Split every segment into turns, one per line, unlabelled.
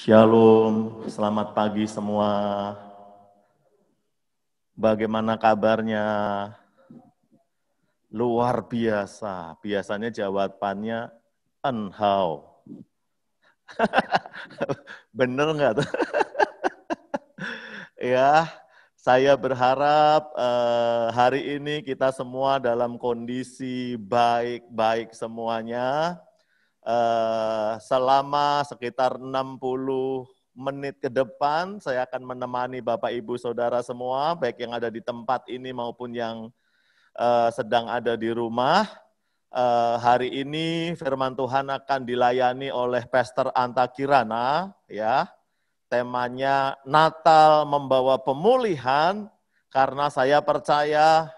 Shalom, selamat pagi semua. Bagaimana kabarnya? Luar biasa. Biasanya jawabannya enhau. Bener nggak tuh? Ya, saya berharap hari ini kita semua dalam kondisi baik-baik semuanya. Selama sekitar 60 menit ke depan, saya akan menemani Bapak Ibu Saudara semua, baik yang ada di tempat ini maupun yang sedang ada di rumah. Hari ini firman Tuhan akan dilayani oleh Pastor Anta Kirana, ya. Temanya Natal membawa pemulihan, karena saya percaya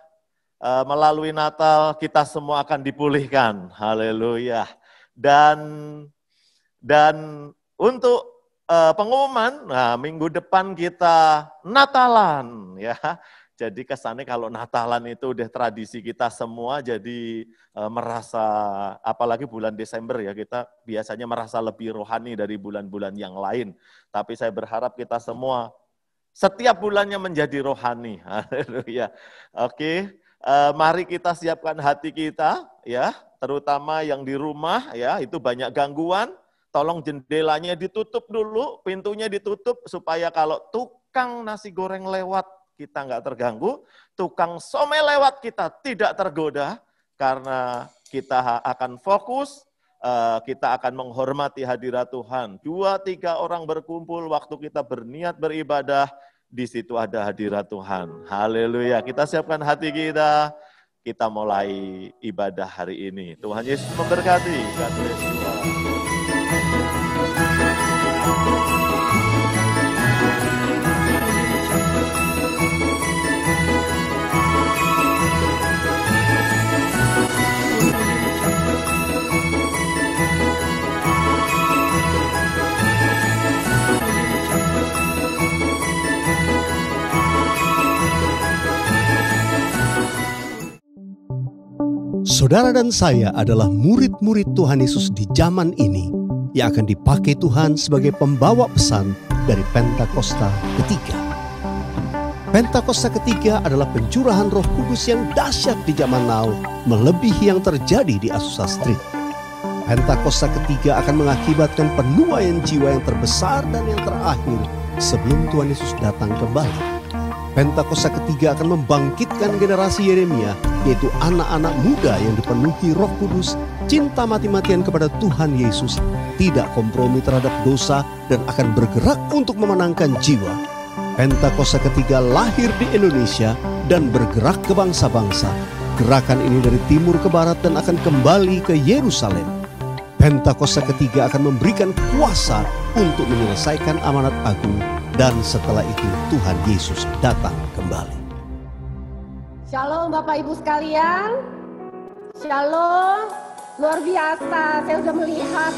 melalui Natal kita semua akan dipulihkan. Haleluya. Dan untuk pengumuman, nah minggu depan kita Natalan, ya. Jadi kesannya kalau Natalan itu udah tradisi kita semua, jadi merasa, apalagi bulan Desember ya, kita biasanya merasa lebih rohani dari bulan-bulan yang lain. Tapi saya berharap kita semua setiap bulannya menjadi rohani. Haleluya. Oke, mari kita siapkan hati kita, ya, terutama yang di rumah, ya, itu banyak gangguan. Tolong jendelanya ditutup dulu, pintunya ditutup, supaya kalau tukang nasi goreng lewat, kita nggak terganggu, tukang somai lewat kita tidak tergoda, karena kita akan fokus, kita akan menghormati hadirat Tuhan. 2-3 orang berkumpul, waktu kita berniat beribadah, di situ ada hadirat Tuhan. Haleluya, kita siapkan hati kita mulai ibadah hari ini. Tuhan Yesus memberkati. God bless you all.
Saudara dan saya adalah murid-murid Tuhan Yesus di zaman ini yang akan dipakai Tuhan sebagai pembawa pesan dari Pentakosta ketiga. Pentakosta ketiga adalah pencurahan Roh Kudus yang dahsyat di zaman now, melebihi yang terjadi di Azusa Street. Pentakosta ketiga akan mengakibatkan penuaian jiwa yang terbesar dan yang terakhir sebelum Tuhan Yesus datang kembali. Pentakosta ketiga akan membangkitkan generasi Yeremia, yaitu anak-anak muda yang dipenuhi Roh Kudus, cinta mati-matian kepada Tuhan Yesus, tidak kompromi terhadap dosa, dan akan bergerak untuk memenangkan jiwa. Pentakosta ketiga lahir di Indonesia dan bergerak ke bangsa-bangsa. Gerakan ini dari timur ke barat dan akan kembali ke Yerusalem. Pentakosta ketiga akan memberikan kuasa untuk menyelesaikan amanat agung, dan setelah itu Tuhan Yesus datang kembali.
Shalom Bapak Ibu sekalian. Shalom. Luar biasa, saya sudah melihat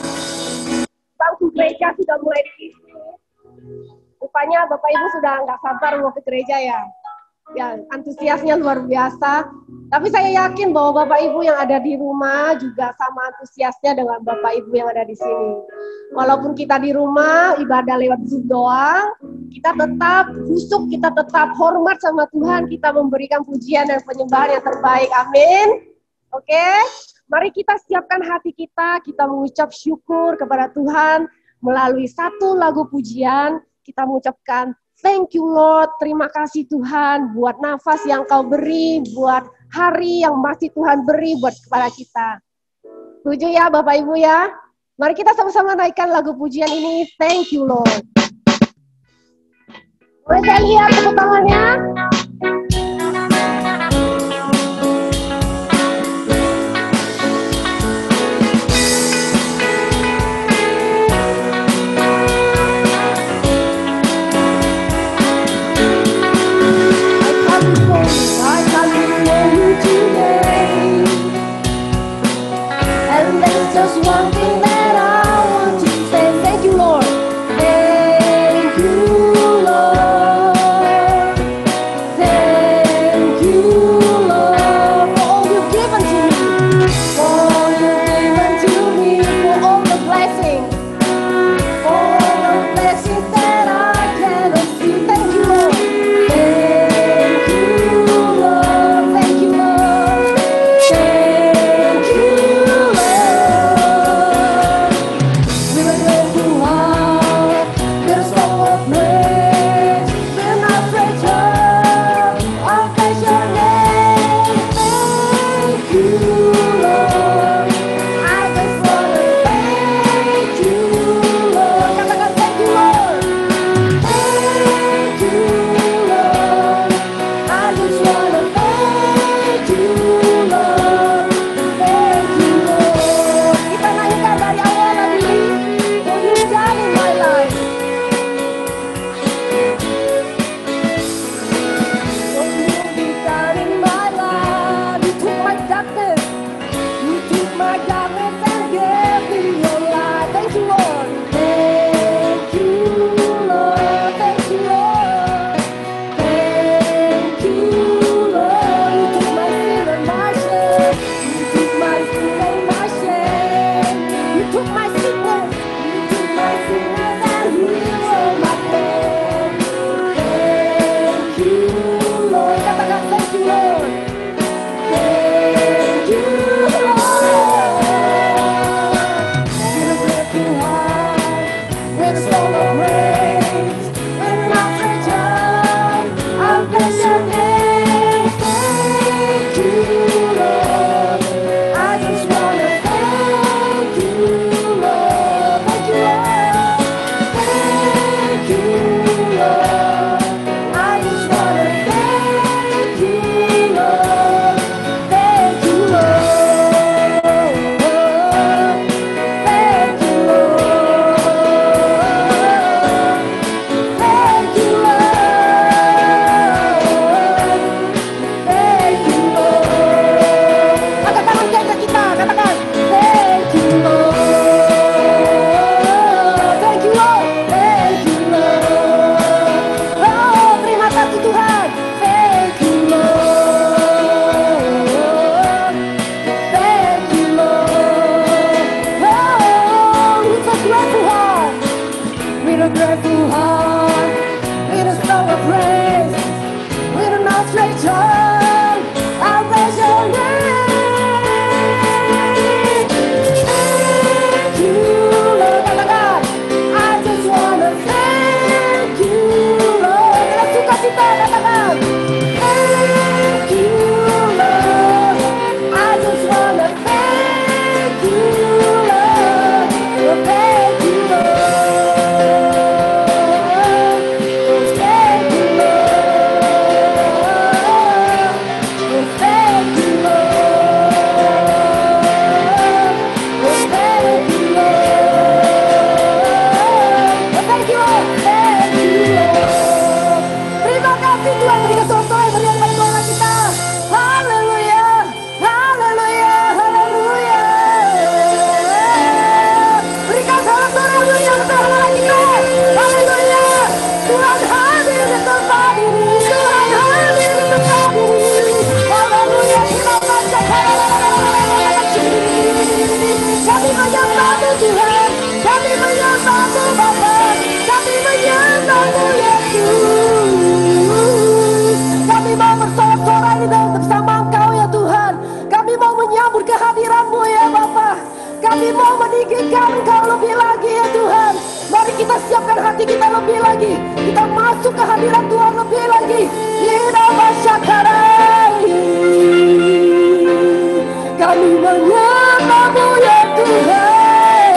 bangku gereja sudah mulai diisi. Rupanya Bapak Ibu sudah nggak sabar mau ke gereja ya. Ya, antusiasnya luar biasa. Tapi saya yakin bahwa Bapak Ibu yang ada di rumah juga sama antusiasnya dengan Bapak Ibu yang ada di sini. Walaupun kita di rumah ibadah lewat Zoom doang, kita tetap khusyuk, kita tetap hormat sama Tuhan, kita memberikan pujian dan penyembahan yang terbaik. Amin. Oke, mari kita siapkan hati kita mengucap syukur kepada Tuhan melalui satu lagu pujian. Kita mengucapkan thank you Lord, terima kasih Tuhan buat nafas yang Kau beri, buat hari yang masih Tuhan beri buat kepada kita. Setuju ya Bapak Ibu ya? Mari kita sama-sama naikkan lagu pujian ini, thank you Lord. Boleh saya lihat tepuk tangannya?
Just one thing that I want to say, thank you Lord, thank you Lord.
Kami mau meninggikan Engkau lebih lagi ya Tuhan. Mari kita siapkan hati kita lebih lagi. Kita masuk ke hadirat Tuhan lebih lagi. Nama Syakarai. Kami menyembah-Mu ya Tuhan.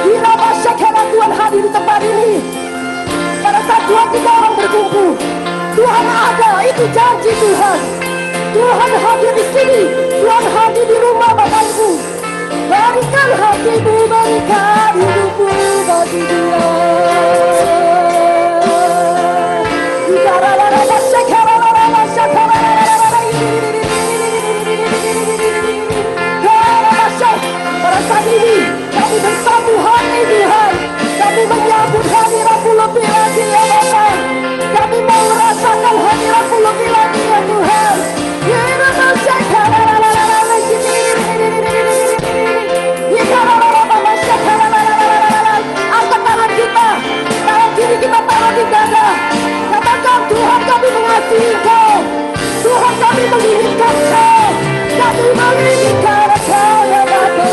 Nama Syakarai, Tuhan hadir di tempat ini. Pada saat Tuhan kita orang berkumpul, Tuhan ada, itu janji Tuhan. Tuhan hadir di sini, Tuhan hadir di rumah Bapak Ibu. Berikan hatimu, berikan hidupmu bagi Dia. Pada saat ini kami bersatu hati Tuhan. Kami menyambut hadirat-Mu lebih lagi ya Bapak. Kami mau merasakan hadirat-Mu lebih lagi ya Tuhan. Angkat tangan kita, tangan kiri kita taruh di dada. Katakan, Tuhan kami mengasihi Engkau, Tuhan kami menginginkan Engkau, kami menginginkan Engkau ya Bapa.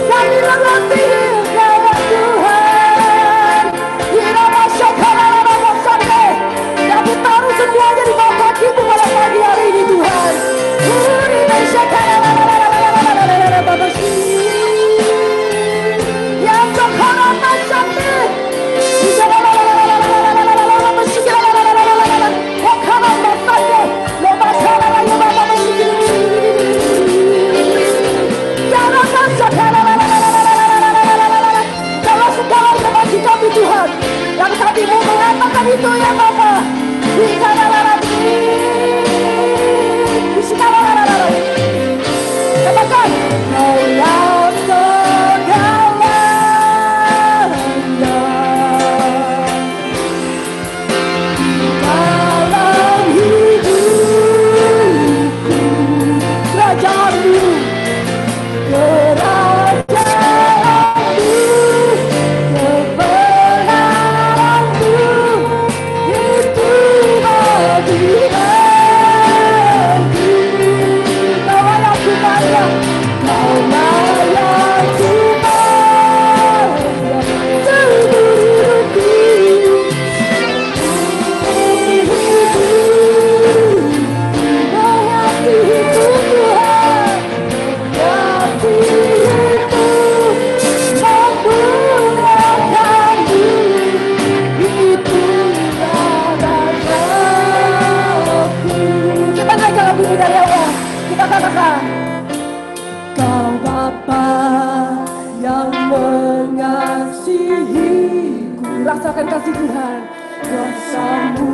Kami mengerti mengasihiku. Rasakan kasih Tuhan. Kuasa-Mu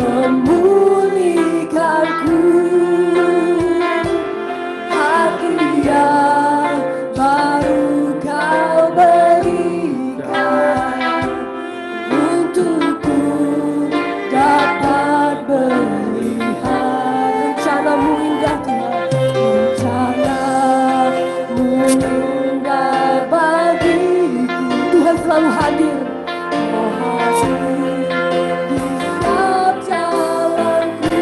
memulihkanku. Hati yang baru Kau berikan untukku dapat melihat rencana-Mu indah Tuhan. Rencana-Mu indah bagiku. Tuhan selalu hadir. Oh, hadir di setiap jalanku.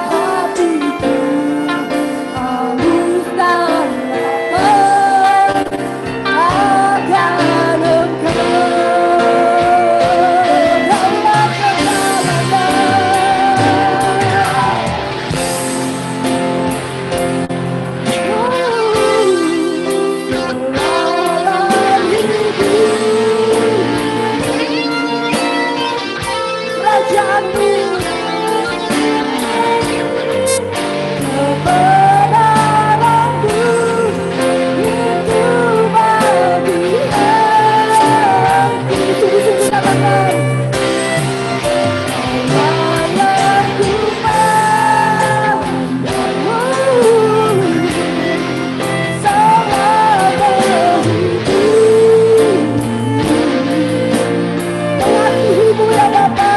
Hatiku halus dan lapar akan Engkau. Daulah kerajaanmu, kebenaranmu itu bagi aku. Sungguh-sungguh katakan, Allah yang ku pandang selama hidup. Mengasihi-Mu ya Bapa,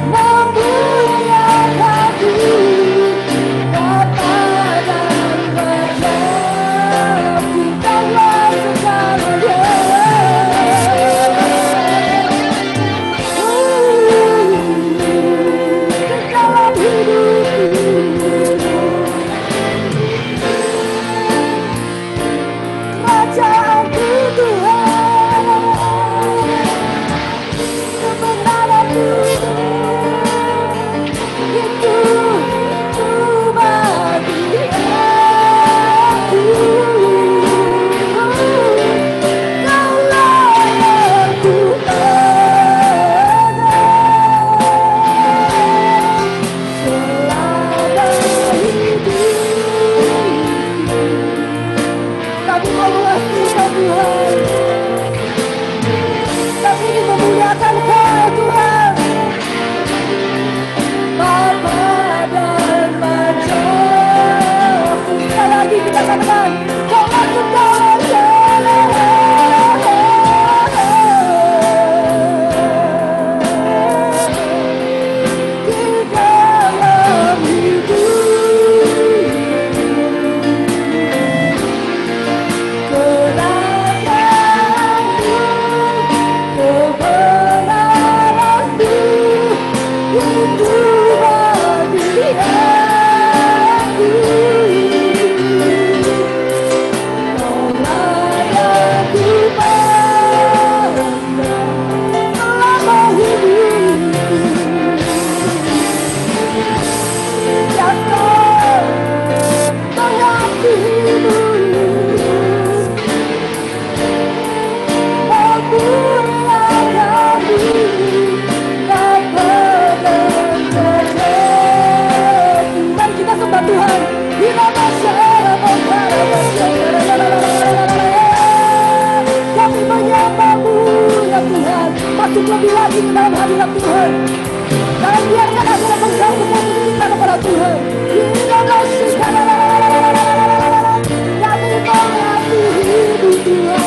memuliakan-Mu Bapa dan Raja, Engkaulah segalanya. Dalam hidupku, kerajaanku Tuhan, kebenaran-Mu itu bagi aku. Kaulah yang ku pandang selama hidup. Kami mau mengasihi Tuhan, kami ingin memuliakan Kau Tuhan, Bapa dan Raja. Sekali lagi kita katakan, Kaulah segalanya. Di dalam hidup, kerajaanmu, kebenaranmu itu bagi aku. Kaulah yang ku pandang selama hidupku. Ya Tuhan, mengasihi-Mu, memuliakan-Mu Bapa dan Raja. Mari kita sembah Tuhan. Kami menyembah-Mu ya Tuhan. Masuk lebih lagi ke dalam hadirat Tuhan. Dan biarkan hadirat Engkau memenuhi kita kepada Tuhan. Kami mengasihi-Mu Tuhan.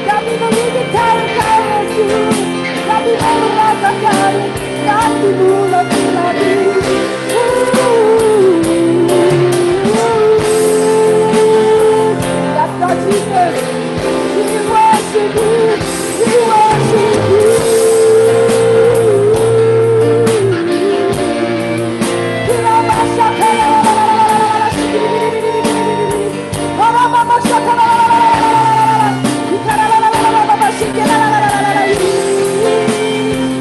Kami menginginkan Engkau Yesus. Kami mau merasakan kasih-Mu lebih lagi. Yes, God, Jesus, we worship You, we worship You.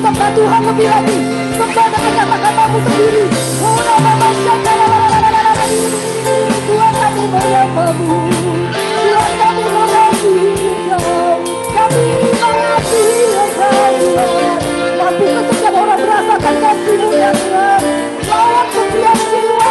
Sembah Tuhan lebih lagi, sembah dengan kata-katamu sendiri. Tuhan kami menyembah-Mu, Tuhan kami mengasihi Engkau, kami mengasihi Engkau Tuhan. Tapi setiap orang merasakan kasih-Mu ya Tuhan, lawan setiap jiwa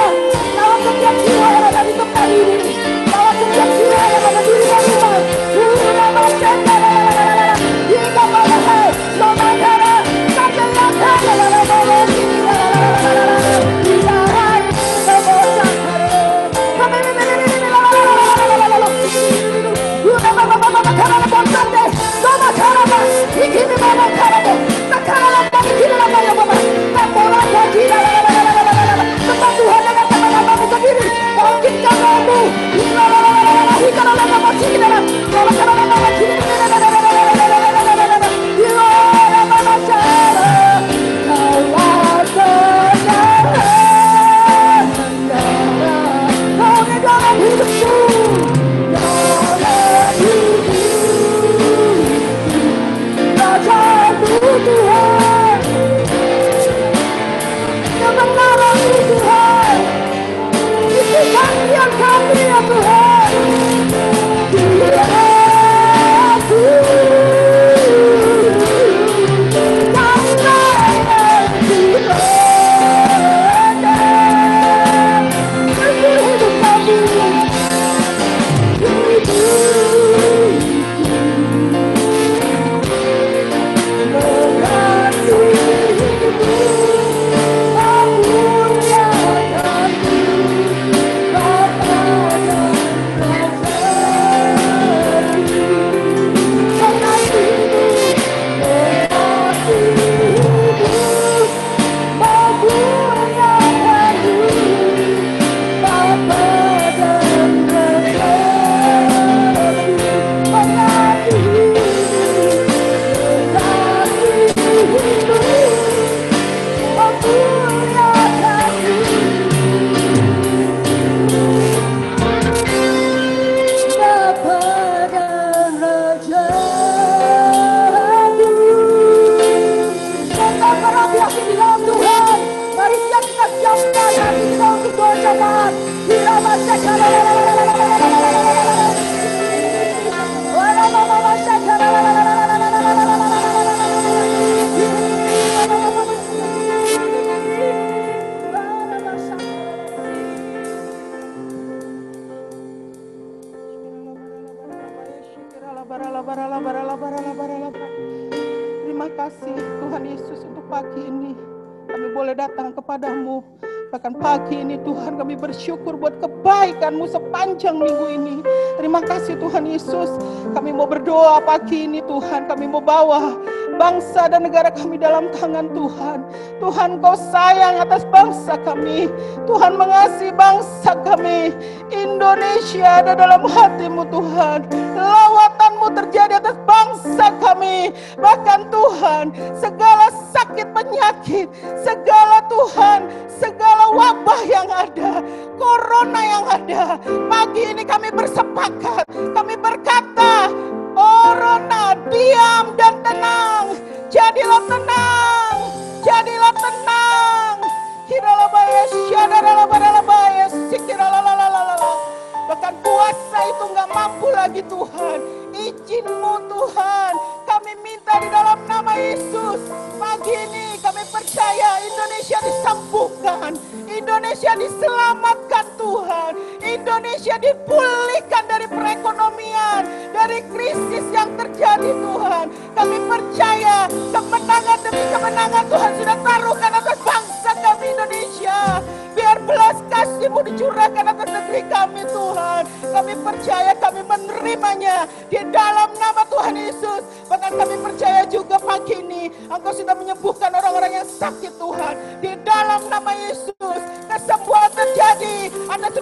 Tuhan jemaat.
Terima kasih Tuhan Yesus untuk pagi ini kami boleh datang kepadamu. Bahkan pagi ini Tuhan kami bersyukur buat kebaikan-Mu sepanjang minggu ini. Terima kasih Tuhan Yesus. Kami mau berdoa pagi ini Tuhan. Kami mau bawa bangsa dan negara kami dalam tangan Tuhan. Tuhan Kau sayang atas bangsa kami. Tuhan mengasihi bangsa kami. Indonesia ada dalam hati-Mu Tuhan. Lawatan-Mu terjadi atas bangsa kami. Bahkan Tuhan segala sakit penyakit, segala Tuhan, segala wabah yang ada, corona yang ada, pagi ini kami bersepakat, kami berkata, corona diam dan tenang, jadilah tenang, jadilah tenang. Kiralabaya syadarabalabaya sikiralalalala. Bahkan puasa itu nggak mampu lagi Tuhan. Izin-Mu Tuhan, kami minta di dalam nama Yesus. Pagi ini kami percaya Indonesia disembuhkan, Indonesia diselamatkan Tuhan, Indonesia dipulihkan dari perekonomian, dari krisis yang terjadi Tuhan. Kami percaya kemenangan demi kemenangan Tuhan sudah taruhkan atas bangsa kami Indonesia. Biar belas kasih-Mu dicurahkan atas negeri kami Tuhan. Kami percaya kami menerimanya di dalam nama Tuhan Yesus. Bahkan kami percaya juga pagi ini Engkau sudah menyembuhkan orang-orang yang sakit Tuhan. Di dalam nama Yesus kesembuhan terjadi atas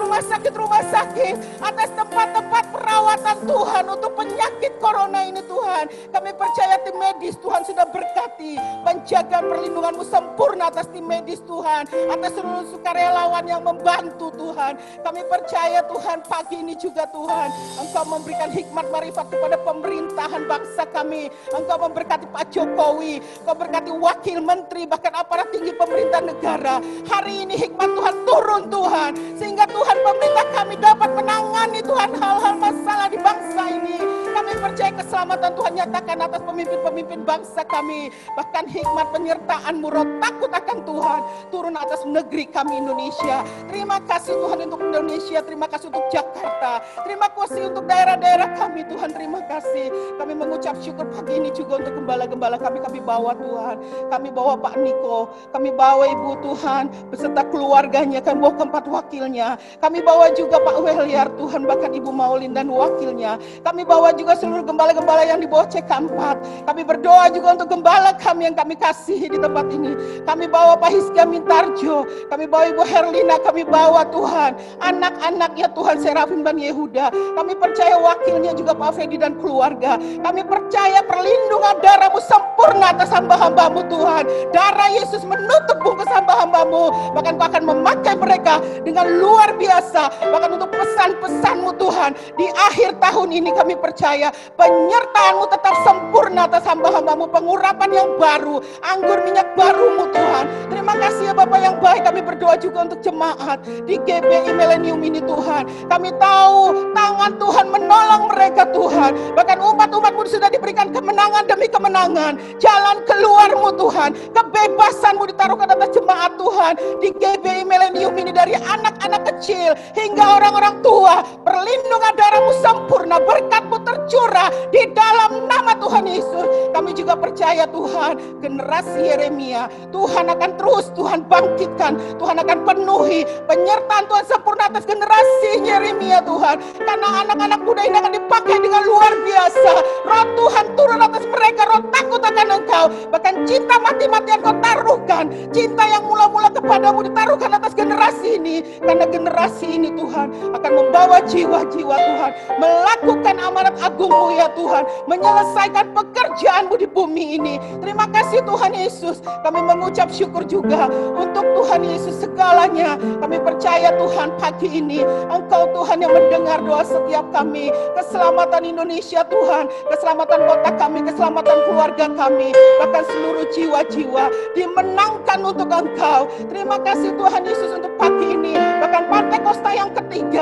rumah sakit, atas tempat-tempat perawatan Tuhan untuk penyakit corona ini Tuhan. Kami percaya tim medis Tuhan sudah berkati, penjagaan perlindungan-Mu sempurna atas tim medis Tuhan, atas seluruh sukarelawan yang membantu Tuhan. Kami percaya Tuhan pagi ini juga Tuhan Engkau memberikan hikmat marifat kepada pemerintahan bangsa kami. Engkau memberkati Pak Jokowi, Engkau berkati wakil menteri, bahkan aparat tinggi pemerintah negara. Hari ini hikmat Tuhan turun Tuhan, sehingga Tuhan pemerintah kami dapat menangani Tuhan hal-hal masalah di bangsa ini. Kami percaya keselamatan Tuhan nyatakan atas pemimpin-pemimpin bangsa kami. Bahkan hikmat penyertaan-Mu, roh takut akan Tuhan turun atas negeri kami Indonesia. Terima kasih Tuhan untuk Indonesia, terima kasih untuk Jakarta, terima kasih untuk daerah-daerah kami Tuhan, terima kasih. Kami mengucap syukur pagi ini juga untuk gembala-gembala kami bawa Tuhan. Kami bawa Pak Niko, kami bawa Ibu Tuhan beserta keluarganya, kami bawa keempat wakilnya. Kami bawa juga Pak Weliar Tuhan, bahkan Ibu Maulin dan wakilnya. Kami bawa juga seluruh gembala-gembala yang di bawah CK4. Kami berdoa juga untuk gembala kami yang kami kasihi di tempat ini. Kami bawa Pak Hizkia Mintarjo, kami bawa Ibu Herlina, kami bawa Tuhan anak-anaknya Tuhan Serafim dan Yehuda. Kami percaya wakilnya juga Pak Fedi dan keluarga. Kami percaya perlindungan darah-Mu sempurna atas hamba-hamba-Mu Tuhan. Darah Yesus menutup bungkus hamba-hamba-Mu. Bahkan Kau akan memakai mereka dengan luar biasa. Bahkan untuk pesan-pesan-Mu Tuhan. Di akhir tahun ini kami percaya penyertaan-Mu tetap sempurna atas hamba-hamba-Mu. Pengurapan yang baru, anggur minyak baru-Mu Tuhan. Terima kasih ya Bapak yang baik. Kami berdoa juga untuk jemaat di GBI Millennium ini Tuhan. Kami tahu tangan Tuhan menolong mereka Tuhan. Bahkan umat-umat-Mu sudah diberikan kemenangan demi kemenangan. Jalan keluar-Mu Tuhan, kebebasan-Mu ditaruhkan atas jemaat Tuhan di GBI Millennium ini, dari anak-anak kecil hingga orang-orang tua. Perlindungan darah-Mu sempurna, berkat-Mu tercurah di dalam nama Tuhan Yesus. Kami juga percaya Tuhan, generasi Yeremia Tuhan akan terus Tuhan bangkitkan, Tuhan akan penuhi penyertaan Tuhan sempurna atas generasi Yeremia Tuhan. Karena anak-anak muda ini akan dipakai dengan luar biasa. Roh Tuhan turun atas mereka, roh takut akan Engkau. Bahkan cinta mati-matian Kau taruhkan, cinta yang mula-mula kepadamu ditaruhkan atas generasi ini. Karena generasi ini Tuhan akan membawa jiwa-jiwa Tuhan, melakukan amanat agung-Mu ya Tuhan, menyelesaikan pekerjaan-Mu di bumi ini. Terima kasih Tuhan Yesus. Kami mengucap syukur juga untuk Tuhan Yesus segalanya. Kami percaya Tuhan pagi ini Engkau Tuhan yang mendengar doa setiap kami. Keselamatan Indonesia Tuhan, keselamatan kota kami, keselamatan keluarga kami, bahkan seluruh jiwa-jiwa dimenangkan untuk Engkau. Terima kasih Tuhan Yesus untuk pagi ini.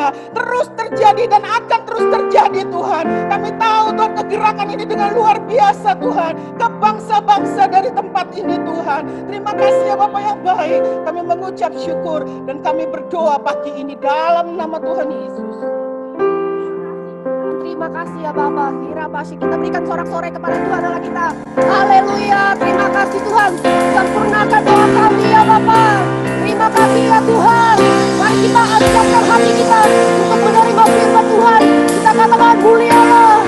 Bapa terus terjadi dan akan terus terjadi Tuhan. Kami tahu Tuhan kegerakan ini dengan luar biasa Tuhan, ke bangsa-bangsa dari tempat ini Tuhan. Terima kasih ya Bapa yang baik. Kami mengucap syukur dan kami berdoa pagi ini dalam nama Tuhan Yesus.
Terima kasih ya Bapa. Kita berikan sorak-sorai kepada Tuhan Allah kita. Haleluya. Terima kasih Tuhan. Sempurnakan doa kami ya Bapa. Terima kasih ya Tuhan. Mari kita angkatkan hati kita untuk menerima firman Tuhan. Kita katakan mulialah.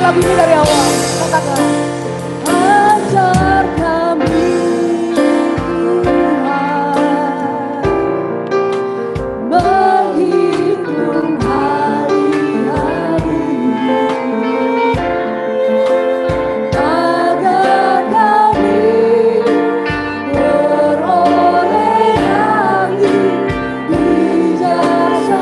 Lagu ini dari awal, katakan ajar kami Tuhan menghitung hari-hari agar kami beroleh hati bijaksana.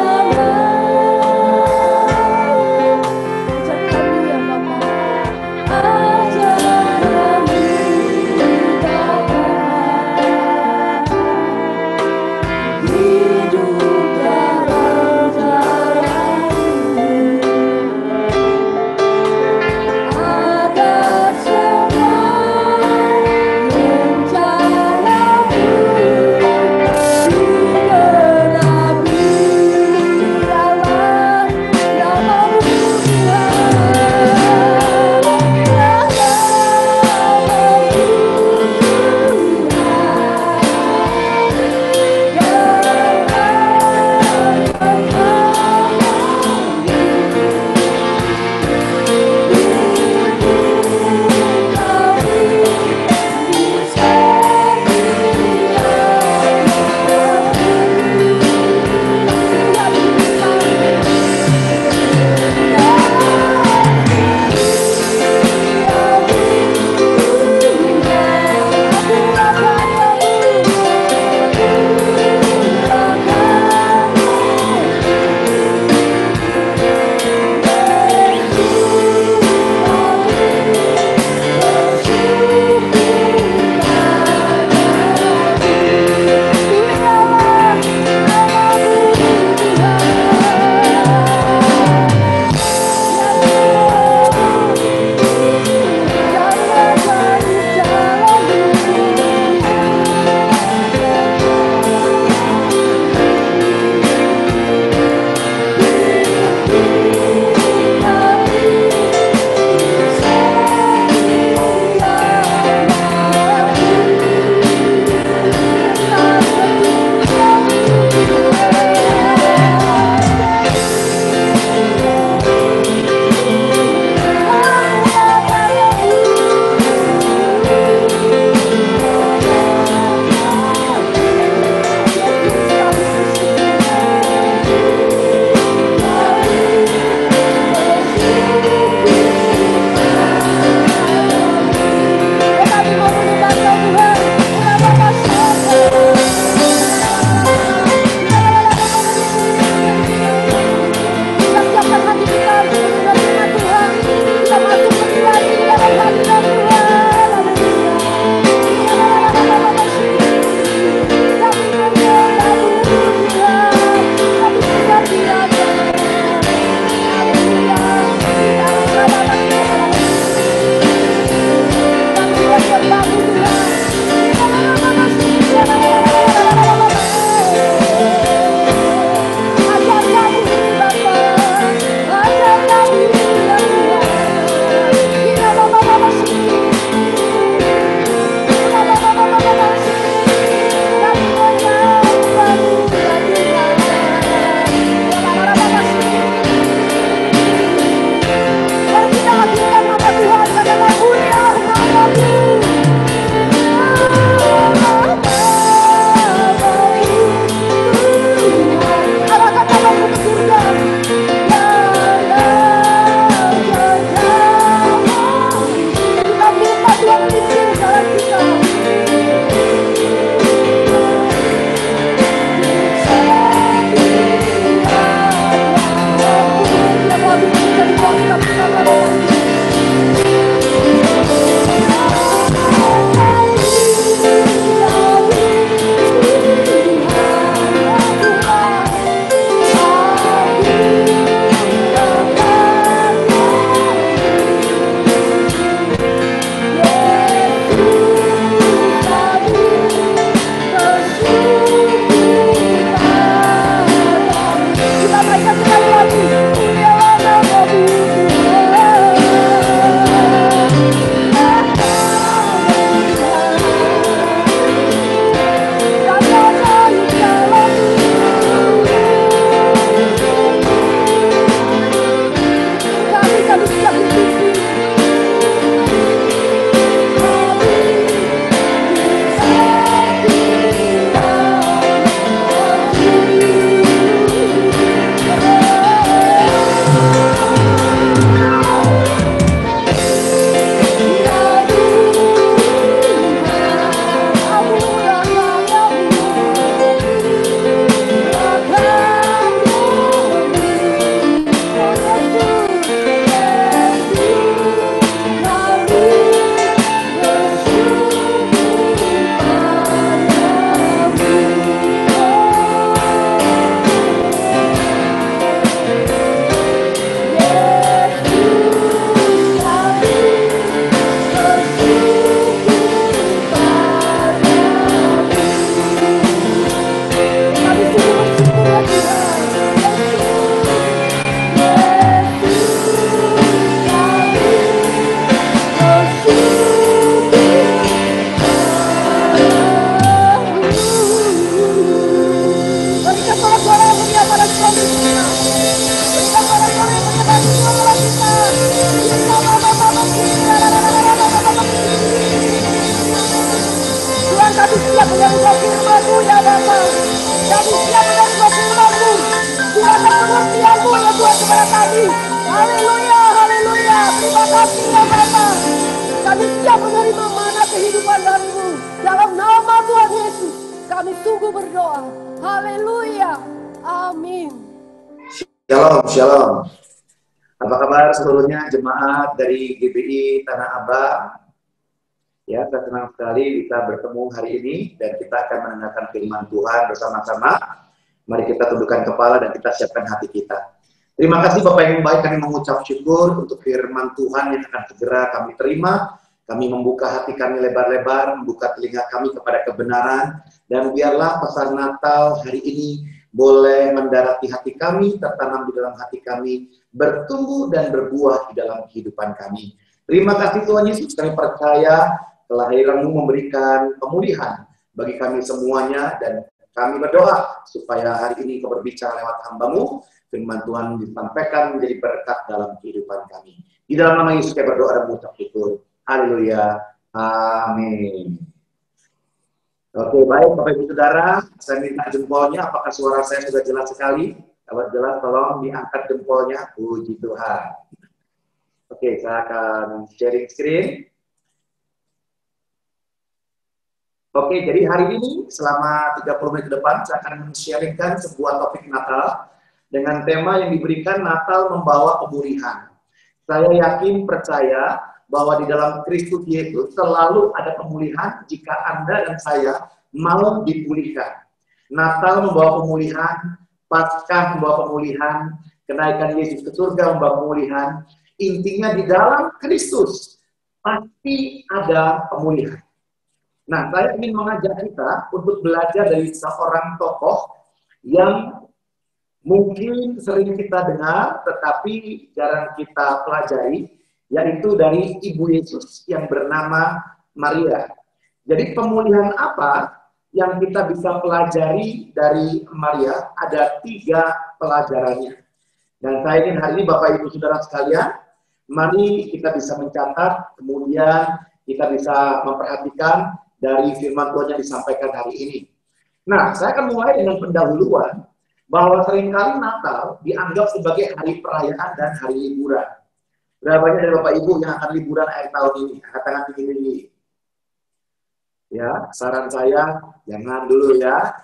siap menerima firman-Mu ya Bapa. Kami siap menerima firman-Mu. Kuasa pengertian-Mu ya Tuhan kepada kami. Haleluya, haleluya. Terima kasih ya Bapa. Kami siap menerima mana kehidupan dari-Mu. Dalam nama Tuhan Yesus, kami sungguh berdoa. Haleluya. Amin.
Shalom, shalom. Apa kabar seluruhnya jemaat dari GBI Tanah Abang? Ya, saya senang sekali bisa bertemu hari ini dan kita akan mendengarkan firman Tuhan bersama-sama. Mari kita tundukkan kepala dan kita siapkan hati kita. Terima kasih Bapak yang baik, kami mengucap syukur untuk firman Tuhan yang akan segera kami terima. Kami membuka hati kami lebar-lebar, membuka telinga kami kepada kebenaran, dan biarlah pesan Natal hari ini boleh mendarati hati kami, tertanam di dalam hati kami, bertumbuh dan berbuah di dalam kehidupan kami. Terima kasih Tuhan Yesus, kami percaya kelahiran-Mu memberikan pemulihan bagi kami semuanya, dan kami berdoa supaya hari ini Kau berbicara lewat hamba-Mu, firman Tuhan disampaikan menjadi berkat dalam kehidupan kami. Di dalam nama Yesus kami berdoa dan mengucap syukur. Haleluya. Amin. Oke, baik Bapak Ibu Saudara, saya minta jempolnya. Apakah suara saya sudah jelas sekali? Kalau jelas, tolong diangkat jempolnya. Puji Tuhan. Oke, saya akan sharing screen. Oke, jadi hari ini selama 30 menit ke depan saya akan sharingkan sebuah topik Natal dengan tema yang diberikan Natal membawa pemulihan. Saya yakin percaya bahwa di dalam Kristus Yesus selalu ada pemulihan jika Anda dan saya mau dipulihkan. Natal membawa pemulihan, Paskah membawa pemulihan, kenaikan Yesus ke surga membawa pemulihan. Intinya di dalam Kristus pasti ada pemulihan. Nah, saya ingin mengajak kita untuk belajar dari seorang tokoh yang mungkin sering kita dengar tetapi jarang kita pelajari, yaitu dari Ibu Yesus yang bernama Maria. Jadi pemulihan apa yang kita bisa pelajari dari Maria? Ada 3 pelajarannya. Dan saya ingin hari ini Bapak Ibu Saudara sekalian, mari kita bisa mencatat, kemudian kita bisa memperhatikan dari firman Tuhan yang disampaikan hari ini. Nah, saya akan mulai dengan pendahuluan bahwa seringkali Natal dianggap sebagai hari perayaan dan hari liburan. Berapa banyak dari Bapak Ibu yang akan liburan akhir tahun ini? Angkat tangan tinggi-tinggi. Ya, saran saya jangan dulu ya.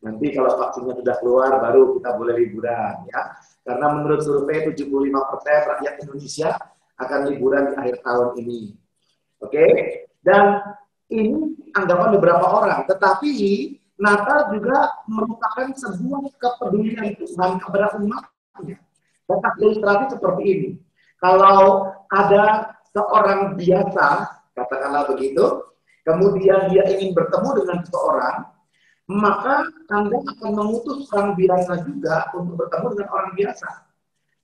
Nanti kalau vaksinnya sudah keluar baru kita boleh liburan ya. Karena menurut survei 75% rakyat Indonesia akan liburan di akhir tahun ini. Oke? Dan ini anggapan beberapa orang, tetapi Natal juga merupakan sebuah kepedulian Tuhan kepada umatnya. Contoh ilustrasi seperti ini. Kalau ada seorang biasa, katakanlah begitu, kemudian dia ingin bertemu dengan seseorang, maka Anda akan mengutus orang biasa juga untuk bertemu dengan orang biasa.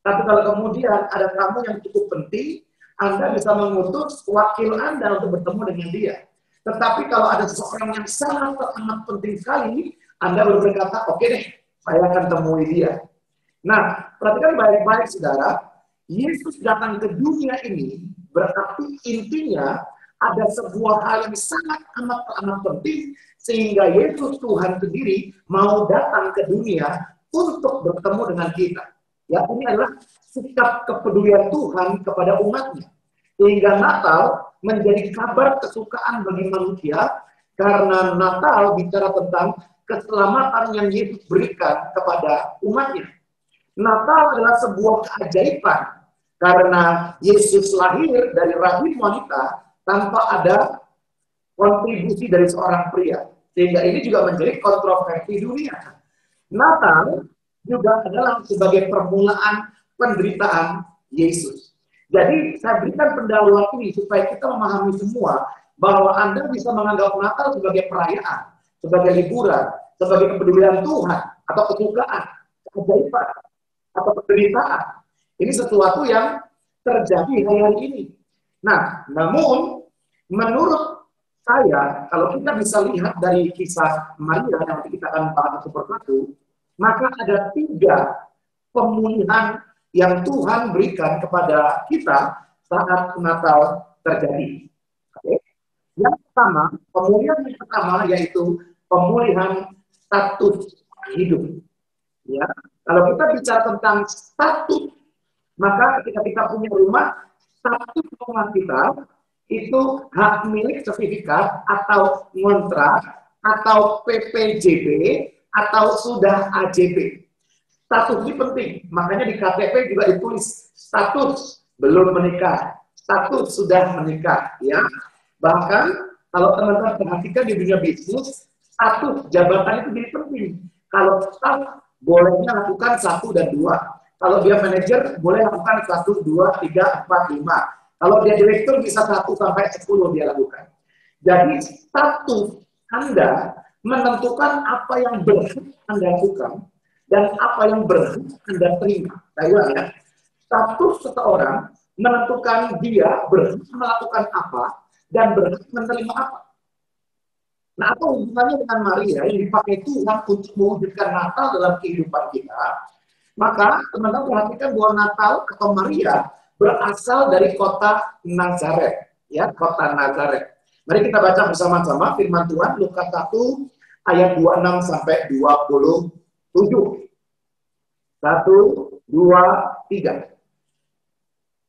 Tapi kalau kemudian ada tamu yang cukup penting, Anda bisa mengutus wakil Anda untuk bertemu dengan dia. Tetapi kalau ada seseorang yang sangat amat penting sekali, Anda baru berkata, oke deh, saya akan temui dia. Nah, perhatikan baik-baik saudara, Yesus datang ke dunia ini berarti intinya ada sebuah hal yang sangat amat penting sehingga Yesus Tuhan sendiri mau datang ke dunia untuk bertemu dengan kita. Ya, ini adalah sikap kepedulian Tuhan kepada umatnya. Sehingga Natal menjadi kabar kesukaan bagi manusia karena Natal bicara tentang keselamatan yang Yesus berikan kepada umatnya. Natal adalah sebuah keajaiban karena Yesus lahir dari rahim wanita tanpa ada kontribusi dari seorang pria. Sehingga ini juga menjadi kontroversi dunia. Natal juga adalah sebagai permulaan penderitaan Yesus. Jadi saya berikan pendahuluan ini supaya kita memahami semua bahwa Anda bisa menganggap Natal sebagai perayaan, sebagai liburan, sebagai kepedulian Tuhan, atau kesukaan, keajaiban, atau penderitaan. Ini sesuatu yang terjadi hari ini. Nah, namun menurut saya, kalau kita bisa lihat dari kisah Maria, yang nanti kita akan bahas satu persatu, maka ada 3 pemulihan yang Tuhan berikan kepada kita saat Natal terjadi. Oke. Yang pemulihan yang pertama yaitu pemulihan status hidup. Ya, kalau kita bicara tentang status, maka ketika kita punya rumah, status rumah kita itu hak milik sertifikat atau ngontrak atau PPJB atau sudah AJP. Status ini penting, makanya di KTP juga ditulis status belum menikah, status sudah menikah, ya. Bahkan kalau teman-teman perhatikan di dunia bisnis, status jabatan itu jadi penting. Kalau staff bolehnya lakukan 1 dan 2. Kalau dia manajer boleh lakukan 1, 2, 3, 4, 5. Kalau dia direktur bisa 1 sampai 10 dia lakukan. Jadi status Anda menentukan apa yang berhak Anda lakukan dan apa yang berhak Anda terima. Saya ulang ya. Status seseorang menentukan dia berhak melakukan apa dan berhak menerima apa. Nah, apa hubungannya dengan Maria yang dipakai Tuhan untuk mewujudkan Natal dalam kehidupan kita? Maka teman-teman perhatikan bahwa Natal atau Maria berasal dari kota Nazaret, ya, kota Nazaret. Mari kita baca bersama-sama firman Tuhan Lukas 1 ayat 26 sampai 27. 1, 2, 3.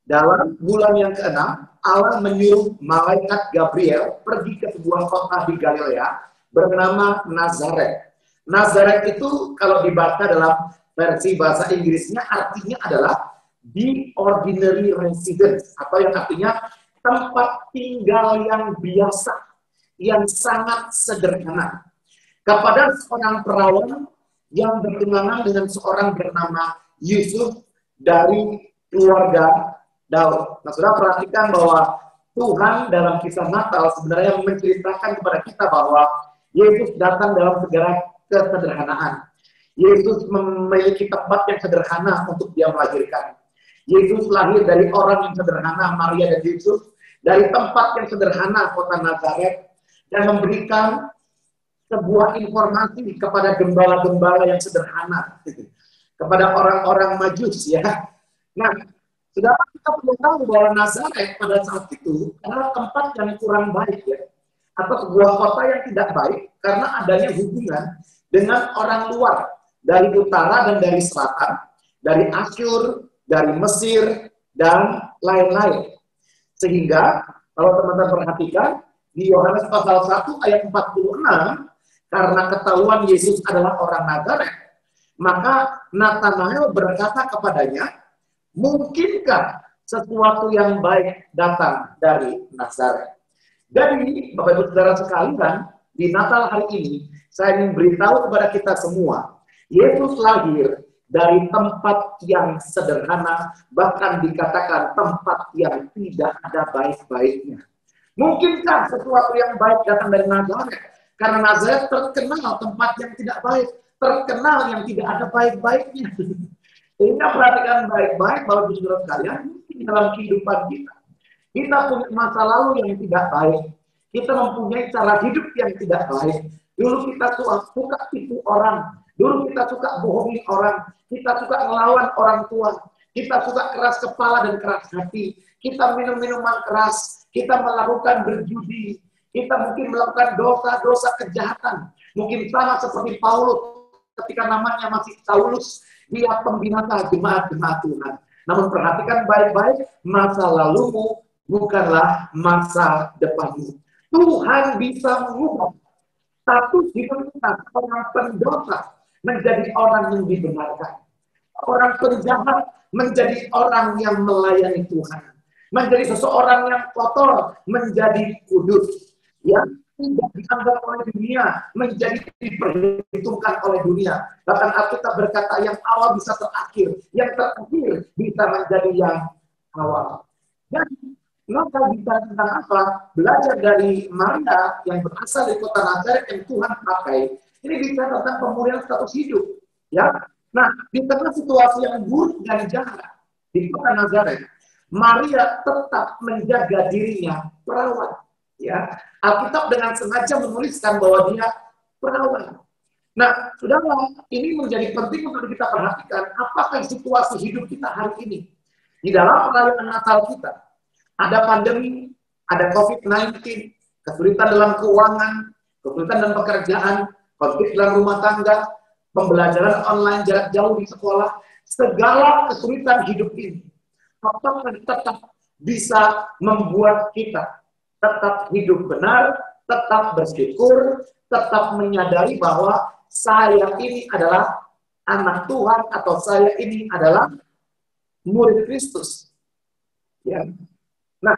Dalam bulan yang ke-6, Allah menyuruh malaikat Gabriel pergi ke sebuah kota di Galilea bernama Nazaret. Nazaret itu kalau dibaca dalam versi bahasa Inggrisnya artinya adalah the ordinary residence, atau yang artinya tempat tinggal yang biasa, yang sangat sederhana. Kepada seorang perawan yang bertunangan dengan seorang bernama Yusuf dari keluarga Daud. Nah, saudara perhatikan bahwa Tuhan dalam kisah Natal sebenarnya menceritakan kepada kita bahwa Yesus datang dalam segala kesederhanaan. Yesus memiliki tempat yang sederhana untuk dia melahirkan. Yesus lahir dari orang yang sederhana, Maria dan Yusuf, dari tempat yang sederhana, kota Nazaret, dan memberikan sebuah informasi kepada gembala-gembala yang sederhana, kepada orang-orang Majus, ya. Nah, sudah kita perlu tahu bahwa Nazaret pada saat itu adalah tempat yang kurang baik, ya, atau sebuah kota yang tidak baik karena adanya hubungan dengan orang luar dari utara dan dari selatan, dari Asyur, dari Mesir, dan lain-lain. Sehingga kalau teman-teman perhatikan di Yohanes pasal 1 ayat 46, karena ketahuan Yesus adalah orang Nazaret, maka Nathanael berkata kepadanya, mungkinkah sesuatu yang baik datang dari Nazaret? Jadi, Bapak Ibu Saudara sekalian, di Natal hari ini, saya ingin beritahu kepada kita semua, Yesus lahir dari tempat yang sederhana, bahkan dikatakan tempat yang tidak ada baik-baiknya. Mungkinkah sesuatu yang baik datang dari Nazaret? Karena Nazaret terkenal tempat yang tidak baik, terkenal yang tidak ada baik-baiknya. Sehingga perhatikan baik-baik bahwa di saudara sekalian, dalam kehidupan kita, kita punya masa lalu yang tidak baik. Kita mempunyai cara hidup yang tidak baik. Dulu kita suka tipu orang. Dulu kita suka bohongi orang. Kita suka ngelawan orang tua. Kita suka keras kepala dan keras hati. Kita minum minuman keras. Kita melakukan berjudi. Kita mungkin melakukan dosa-dosa kejahatan. Mungkin sama seperti Paulus ketika namanya masih Saulus. Dia pembinasa jemaat-jemaat Tuhan. Namun perhatikan baik-baik, masa lalumu bukanlah masa depanmu. Tuhan bisa mengubah status hidup kita, orang pendosa menjadi orang yang dibenarkan. Orang penjahat menjadi orang yang melayani Tuhan. Menjadi seseorang yang kotor menjadi kudus. Yang tidak dianggap oleh dunia menjadi diperhitungkan oleh dunia. Bahkan Alkitab berkata yang awal bisa terakhir, yang terakhir bisa menjadi yang awal. Jadi, maka bisa tentang apa? Belajar dari Maria yang berasal dari kota Nazaret yang Tuhan pakai. Ini bisa tentang pemulihan status hidup. Ya, nah di tengah situasi yang buruk dan jahat di kota Nazaret, Maria tetap menjaga dirinya perawan. Ya, Alkitab dengan sengaja menuliskan bahwa dia perawan. Nah, saudara, ini menjadi penting untuk kita perhatikan apakah situasi hidup kita hari ini. Di dalam perayaan Natal kita, ada pandemi, ada COVID-19, kesulitan dalam keuangan, kesulitan dalam pekerjaan, konflik dalam rumah tangga, pembelajaran online jarak jauh di sekolah, segala kesulitan hidup ini, apakah tetap bisa membuat kita tetap hidup benar, tetap bersyukur, tetap menyadari bahwa saya ini adalah anak Tuhan atau saya ini adalah murid Kristus. Ya. Nah,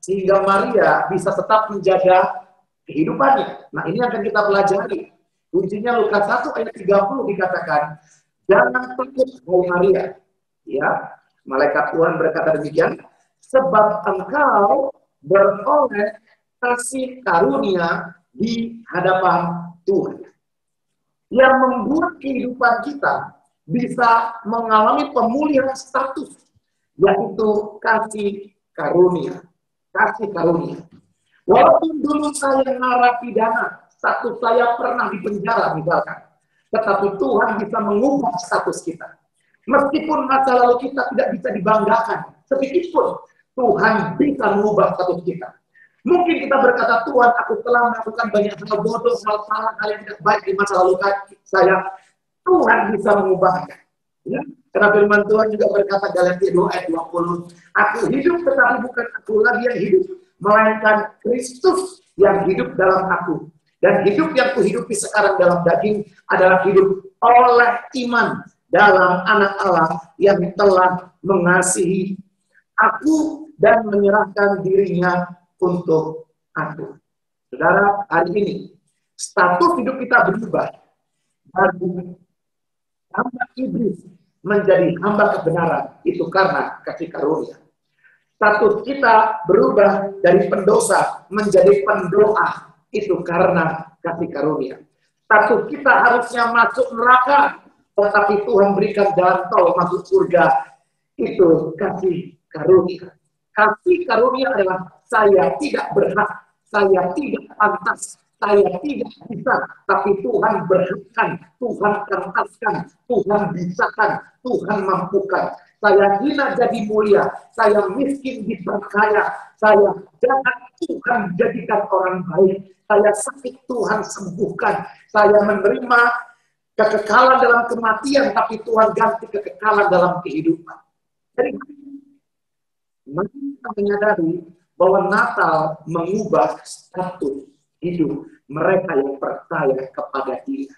sehingga Maria bisa tetap menjaga kehidupannya. Nah, ini akan kita pelajari. Kuncinya Lukas 1 ayat 30 dikatakan, jangan takut wahai Maria. Ya, malaikat Tuhan berkata demikian, sebab engkau beroleh kasih karunia di hadapan Tuhan. Yang membuat kehidupan kita bisa mengalami pemulihan status, yaitu kasih karunia. Kasih karunia. Walaupun dulu saya narapidana, status saya pernah di penjara misalkan, tetapi Tuhan bisa mengubah status kita. Meskipun masa lalu kita tidak bisa dibanggakan, sedikit pun Tuhan bisa mengubah status kita. Mungkin kita berkata, Tuhan, aku telah melakukan banyak hal bodoh, hal salah, hal yang tidak baik di masa lalu saya. Tuhan bisa mengubahnya. Ya? Karena firman Tuhan juga berkata Galatia 2 ayat 20, aku hidup tetapi bukan aku lagi yang hidup, melainkan Kristus yang hidup dalam aku. Dan hidup yang kuhidupi sekarang dalam daging adalah hidup oleh iman dalam anak Allah yang telah mengasihi aku dan menyerahkan dirinya untuk aku. Saudara, hari ini status hidup kita berubah dari hamba iblis menjadi hamba kebenaran. Itu karena kasih karunia. Status kita berubah dari pendosa menjadi pendoa. Itu karena kasih karunia. Status kita harusnya masuk neraka, tetapi Tuhan berikan jalan tol masuk surga. Itu kasih karunia. Kasih karunia adalah saya tidak berhak, saya tidak pantas, saya tidak bisa, tapi Tuhan berhakkan, Tuhan kertaskan, Tuhan bisakan, Tuhan mampukan. Saya hina jadi mulia, saya miskin diperkaya, saya jahat Tuhan jadikan orang baik, saya sakit Tuhan sembuhkan, saya menerima kekekalan dalam kematian, tapi Tuhan ganti kekekalan dalam kehidupan. Jadi kita menyadari bahwa Natal mengubah status hidup mereka yang percaya kepada Dia.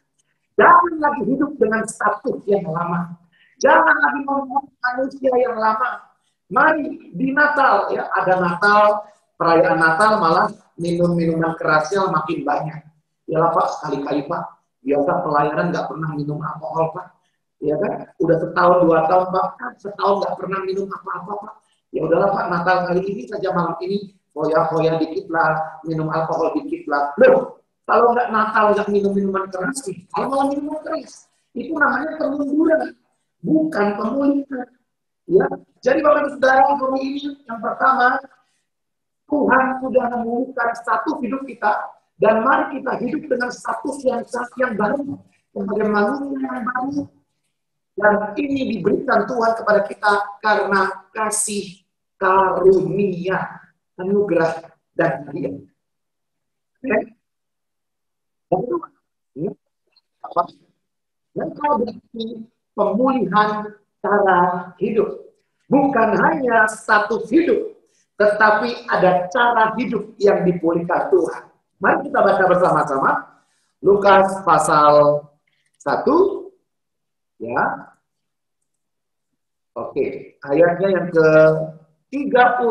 Jangan lagi hidup dengan status yang lama. Jangan lagi membuat manusia yang lama. Mari di Natal, ya ada Natal, perayaan Natal malah minum-minuman kerasnya makin banyak. Ya lah Pak, sekali-kali Pak. Biasa pelayanan nggak pernah minum alkohol Pak. Ya kan? Udah setahun 2 tahun Pak, setahun nggak pernah minum apa-apa Pak. Ya udahlah Pak, Natal kali ini saja malam ini foya-foya dikit lah, minum alkohol dikit lah. Loh, kalau nggak Natal nggak minum minuman keras, kalau malah minuman keras, itu namanya pemunduran, bukan pemulihan. Ya, jadi Bapak dan Saudara, hari ini yang pertama, Tuhan sudah memulihkan status hidup kita, dan mari kita hidup dengan status yang baru, sebagai manusia yang baru. Dan ini diberikan Tuhan kepada kita karena kasih karunia, anugerah, dan hadiah. Oke? Yang kedua, apa? Yang kedua berarti pemulihan cara hidup. Bukan hanya status hidup, tetapi ada cara hidup yang dipulihkan Tuhan. Mari kita baca bersama-sama. Lukas pasal 1. Ya, oke, ayatnya yang ke-31.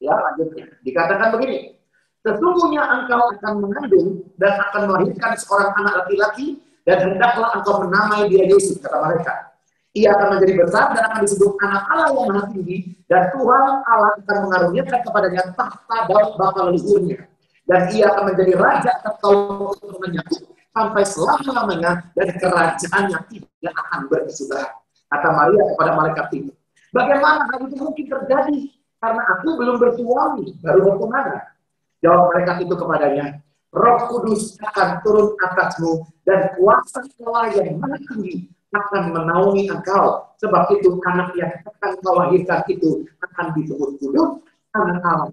Ya, lanjutnya. Dikatakan begini, sesungguhnya engkau akan mengandung dan akan melahirkan seorang anak laki-laki, dan hendaklah engkau menamai dia Yesus, kata mereka. Ia akan menjadi besar dan akan disebut anak Allah yang maha tinggi, dan Tuhan Allah akan mengaruniakan kepadanya tahta Daud bapa leluhurnya. Dan ia akan menjadi raja atas kaum keturunannya sampai selama-lamanya, dan kerajaannya tidak akan berkesudahan. Kata Maria kepada malaikat itu, bagaimana hal itu mungkin terjadi? Karena aku belum bersuami, baru bertunangan. Jawab malaikat itu kepadanya, Roh Kudus akan turun atasmu, dan kuasa Allah yang maha tinggi akan menaungi engkau. Sebab itu anak yang akan kau lahirkan itu akan disebut kudus, anak Allah.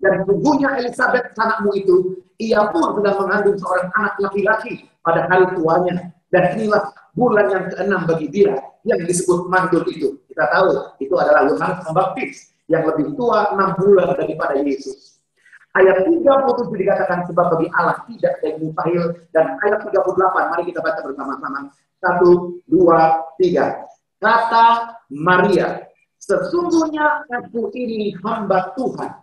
Dan sungguhnya Elizabeth anakmu itu, ia pun sedang mengandung seorang anak laki-laki pada hari tuanya. Dan inilah bulan yang ke-6 bagi dia yang disebut mandul itu. Kita tahu itu adalah Yohanes Pembaptis yang lebih tua 6 bulan daripada Yesus. Ayat 37 dikatakan sebab bagi Allah tidak ada yang mustahil. Dan ayat 38, mari kita baca bersama-sama. 1, 2, 3. Kata Maria, sesungguhnya aku ini hamba Tuhan.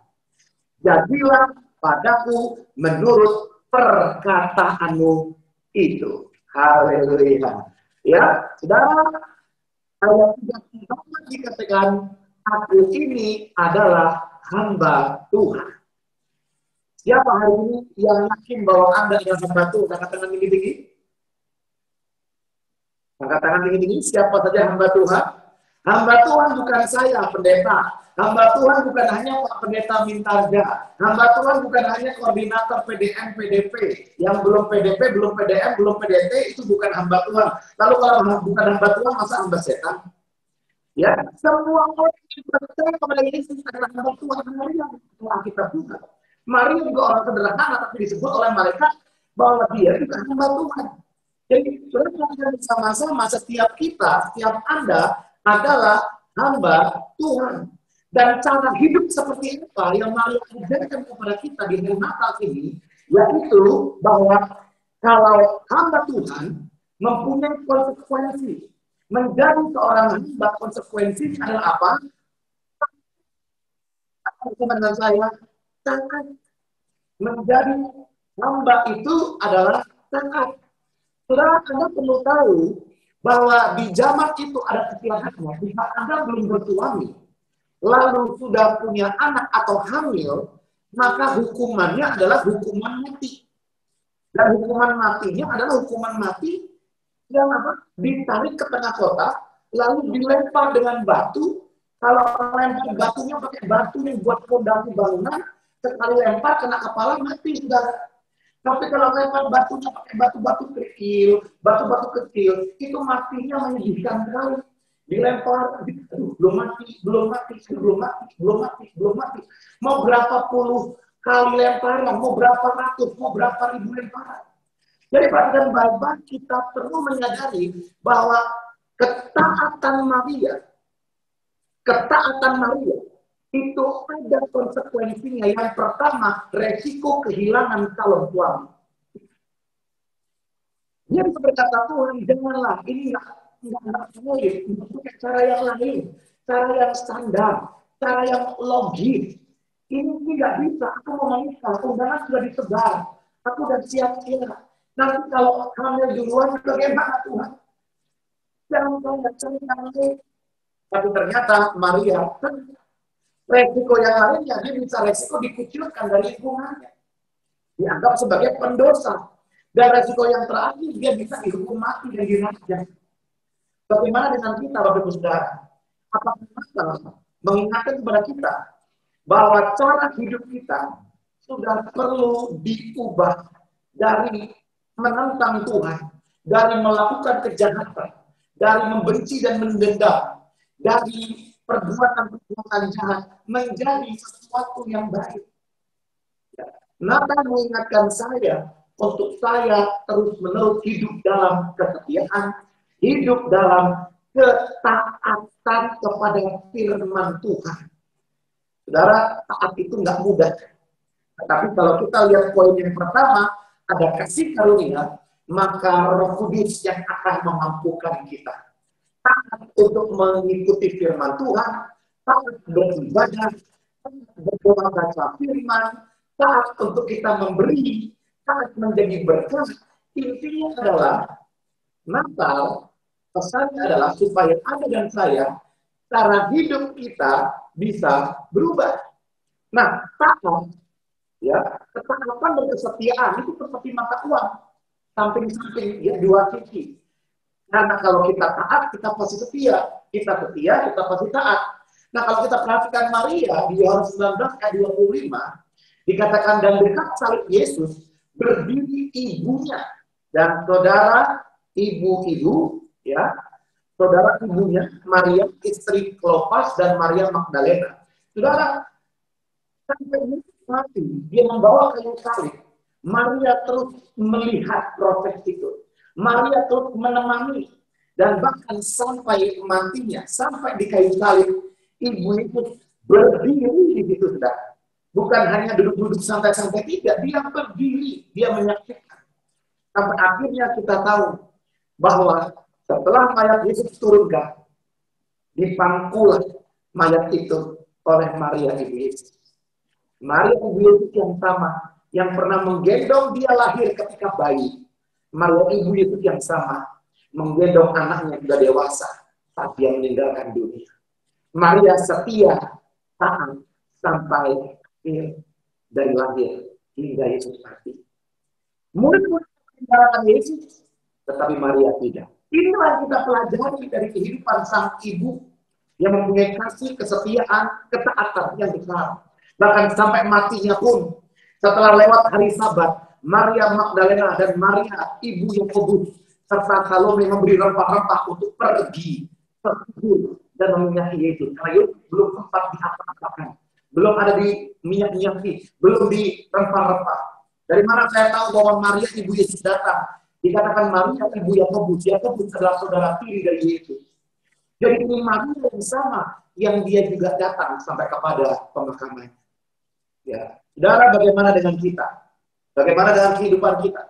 Jadilah padaku menurut perkataanmu itu. Haleluya. Ya, saudara, ayat 38 dikatakan, aku ini adalah hamba Tuhan. Siapa hari ini yang yakin bahwa Anda adalah hamba Tuhan? Angkat tangan tinggi-tinggi. Angkat tangan tinggi-tinggi. Siapa saja hamba Tuhan? Hamba Tuhan bukan saya, pendeta. Hamba Tuhan bukan hanya Pak Pendeta Mintarja. Hamba Tuhan bukan hanya koordinator PDM, PDP. Yang belum PDP, belum PDM, belum PDT, itu bukan hamba Tuhan. Lalu kalau bukan hamba Tuhan, masa hamba setan? Ya, semua orang yang percaya kepada Yesus adalah hamba Tuhan. Maria adalah kita juga. Maria juga orang sederhana, tapi disebut oleh malaikat bahwa dia juga hamba Tuhan. Jadi, saudara bersama-sama setiap kita, setiap Anda adalah hamba Tuhan. Dan cara hidup seperti apa yang Maria ajarkan kepada kita di hari Natal ini, yaitu bahwa kalau hamba Tuhan mempunyai konsekuensi. Menjadi seorang hamba konsekuensinya adalah apa? Teman-teman saya, taat. Menjadi hamba itu adalah taat. Saudara, Anda perlu tahu bahwa di zaman itu ada kesilapannya. Jika Anda belum bersuami, lalu sudah punya anak atau hamil, maka hukumannya adalah hukuman mati. Dan hukuman matinya adalah hukuman mati yang apa? Ditarik ke tengah kota, lalu dilempar dengan batu. Kalau lempar batunya pakai batu yang buat fondasi bangunan, sekali lempar kena kepala mati sudah. Tapi kalau lempar batunya pakai batu-batu kecil, itu matinya menyedihkan sekali. Dilempar, aduh, belum mati. Mau berapa puluh kali lemparan, mau berapa ratus, mau berapa ribu lemparan. Jadi perhatikan baik-baik, kita perlu menyadari bahwa ketaatan Maria itu ada konsekuensinya. Yang pertama, resiko kehilangan calon suami. Dia bisa berkata, Tuhan, janganlah, ini nggak boleh, pakai cara yang lain, cara yang standar, cara yang logis. Ini tidak bisa, aku mau menikah, undangan sudah disebar, aku sudah siap-siap. Nanti kalau hamil duluan, bagaimana Tuhan? Jangan cari. Tapi ternyata Maria, resiko yang lainnya, dia bisa resiko dikucilkan dari lingkungannya. Dianggap sebagai pendosa. Dan resiko yang terakhir, dia bisa dihukum mati dan dirajam. Bagaimana dengan kita, Bapak Ibu Saudara? Apakah masalah mengingatkan kepada kita bahwa cara hidup kita sudah perlu diubah dari menentang Tuhan, dari melakukan kejahatan, dari membenci dan mendendam, dari perbuatan-perbuatan jahat menjadi sesuatu yang baik. Natal mengingatkan saya untuk saya terus-menerus hidup dalam kesetiaan, hidup dalam ketaatan kepada firman Tuhan. Saudara, taat itu nggak mudah. Tetapi kalau kita lihat poin yang pertama, ada kasih karunia, maka Roh Kudus yang akan memampukan kita. Taat untuk mengikuti firman Tuhan, taat beribadah, taat berdoa baca firman, taat untuk kita memberi, taat menjadi berkah. Intinya adalah Natal, pesannya adalah supaya Anda dan saya, cara hidup kita bisa berubah. Nah, taat, ya, ketaatan dan kesetiaan itu seperti mata uang, samping-samping, ya, dua sisi. Karena kalau kita taat, kita pasti setia. Kita setia, kita pasti taat. Nah, kalau kita perhatikan Maria di Yohanes 19 ayat 25, dikatakan dan dekat salib Yesus berdiri ibunya. Dan saudara, ibu-ibu ya, saudara ibunya Maria, istri Klopas dan Maria Magdalena. Saudara, sampai Yesus mati, dia membawa kayu salib. Maria terus melihat proses itu. Maria terus menemani. Dan bahkan sampai matinya, sampai di kayu salib, ibu itu berdiri di situ, saudara. Bukan hanya duduk-duduk santai-santai, tidak. Dia berdiri, dia menyaksikan. Sampai akhirnya kita tahu bahwa setelah mayat Yesus turunkan, dipangkulah mayat itu oleh Maria ibu Yesus. Maria ibu Yesus yang sama, yang pernah menggendong dia lahir ketika bayi. Maria ibu Yesus yang sama, menggendong anaknya sudah dewasa saat dia meninggalkan dunia. Maria setia taat sampai akhir dari lahir hingga Yesus mati. Murid-murid meninggalkan Yesus, tetapi Maria tidak. Inilah kita pelajari dari kehidupan sang ibu yang mempunyai kasih, kesetiaan, ketaatan yang besar. Bahkan sampai matinya pun, setelah lewat hari Sabat, Maria Magdalena dan Maria ibu Yakobus serta Salome memberi rempah-rempah untuk pergi dan meminyaki Yesus. Karena Yesus belum sempat diapa-apakan, belum ada di minyak-minyaki, belum di rempah-rempah. Dari mana saya tahu bahwa Maria ibu Yesus datang? Dikatakan Maria ibu Yakobus. Yakobus adalah saudara tiri dari Yesus. Jadi ini Maria yang sama yang dia juga datang sampai kepada pemakaman. Ya, saudara, bagaimana dengan kita? Bagaimana dengan kehidupan kita?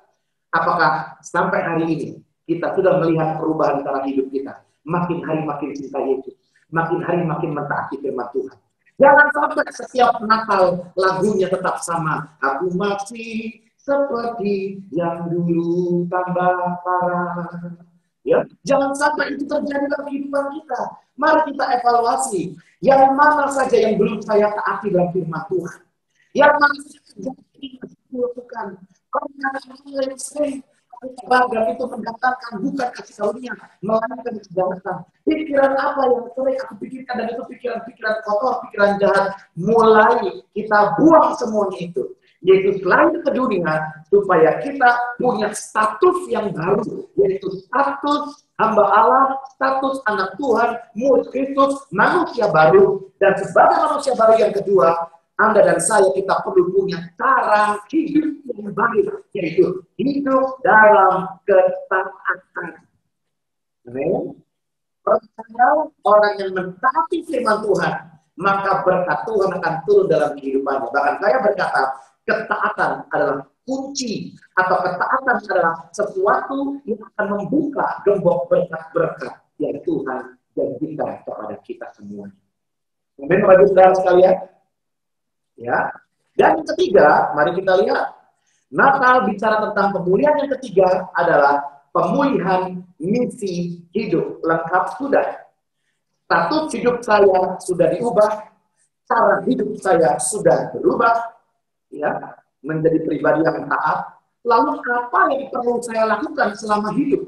Apakah sampai hari ini kita sudah melihat perubahan dalam hidup kita? Makin hari makin cinta Yesus, makin hari makin mentaati firman Tuhan. Jangan sampai setiap Natal lagunya tetap sama. Aku masih seperti yang dulu tambah parah. Ya, jangan sampai itu terjadi dalam kehidupan kita. Mari kita evaluasi. Yang mana saja yang belum saya taati dalam firman Tuhan. Yang mana saja yang dilakukan. Karena yang sering bagian itu mendatangkan bukan kasih karunia, melainkan kejahatan. Pikiran apa yang sering aku pikirkan, dan itu pikiran-pikiran kotor, pikiran jahat. Mulai kita buang semuanya itu. Yaitu selain ke dunia, supaya kita punya status yang baru, yaitu status hamba Allah, status anak Tuhan, murid Kristus, manusia baru. Dan sebagai manusia baru yang kedua, Anda dan saya kita perlu punya cara hidup yang baik, yaitu hidup dalam ketaatan. Amin. Percaya orang yang mentaati firman Tuhan, maka berkat Tuhan akan turun dalam kehidupannya. Bahkan saya berkata, ketaatan adalah kunci, atau ketaatan adalah sesuatu yang akan membuka gembok berkat-berkat yang Tuhan janjikan kepada kita semuanya. Amin, bagi saudara sekalian. Ya. Dan yang ketiga, mari kita lihat. Natal bicara tentang pemulihan yang ketiga adalah pemulihan misi hidup. Lengkap sudah. Status hidup saya sudah diubah. Cara hidup saya sudah berubah. Ya, menjadi pribadi yang taat. Lalu apa yang perlu saya lakukan selama hidup?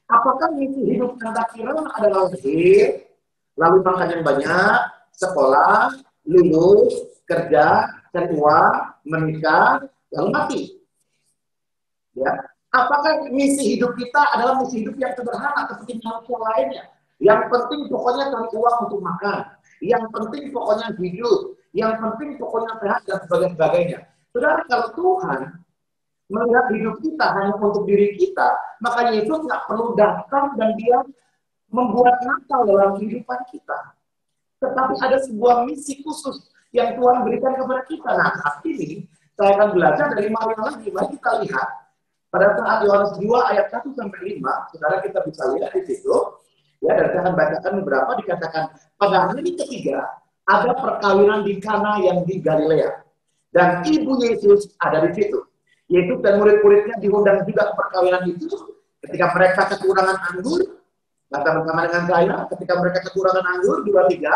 Apakah misi hidup Anda kira adalah lahir, lalu makan yang banyak, sekolah, lulus, kerja, cari uang, menikah, lalu mati? Ya, apakah misi hidup kita adalah misi hidup yang sederhana seperti manusia lainnya? Yang penting pokoknya cari uang untuk makan, yang penting pokoknya hidup, yang penting pokoknya sehat dan sebagainya. Saudara, kalau Tuhan melihat hidup kita hanya untuk diri kita, maka Yesus nggak perlu datang dan dia membuat Natal dalam kehidupan kita. Tetapi ada sebuah misi khusus yang Tuhan berikan kepada kita. Nah, saat ini saya akan belajar dari Maria lagi. Mari kita lihat pada saat Yohanes 2 ayat 1 sampai 5, saudara kita bisa lihat di situ. Ya, dan saya akan bacakan beberapa. Dikatakan pada hari ketiga ada perkawinan di Kana yang di Galilea, dan ibu Yesus ada di situ. Yesus dan murid-muridnya diundang juga ke perkawinan itu. Ketika mereka kekurangan anggur, bersama dengan saya, ketika mereka kekurangan anggur 2-3,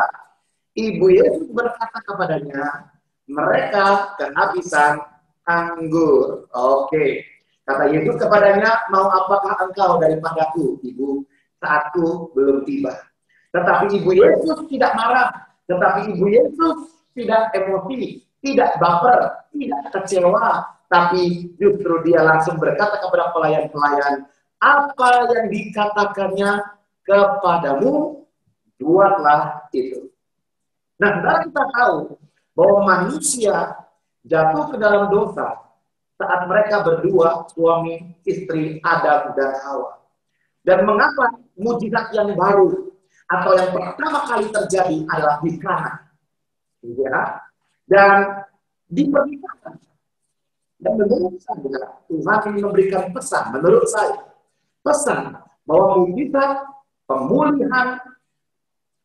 ibu Yesus berkata kepadanya, mereka kehabisan anggur. Oke. Kata Yesus kepadanya, mau apakah engkau daripadaku, ibu, saatku belum tiba. Tetapi ibu Yesus tidak marah. Tetapi ibu Yesus tidak emosi, tidak baper, tidak kecewa. Tapi justru dia langsung berkata kepada pelayan-pelayan, apa yang dikatakannya kepadamu, buatlah itu. Nah, saudara, kita tahu bahwa manusia jatuh ke dalam dosa saat mereka berdua, suami istri Adam dan Hawa. Dan mengapa mujizat yang baru atau yang pertama kali terjadi adalah di Kana, ya, dan di pernikahan. Dan menurut saya, Tuhan ingin memberikan pesan, menurut saya, pesan bahwa mujizat pemulihan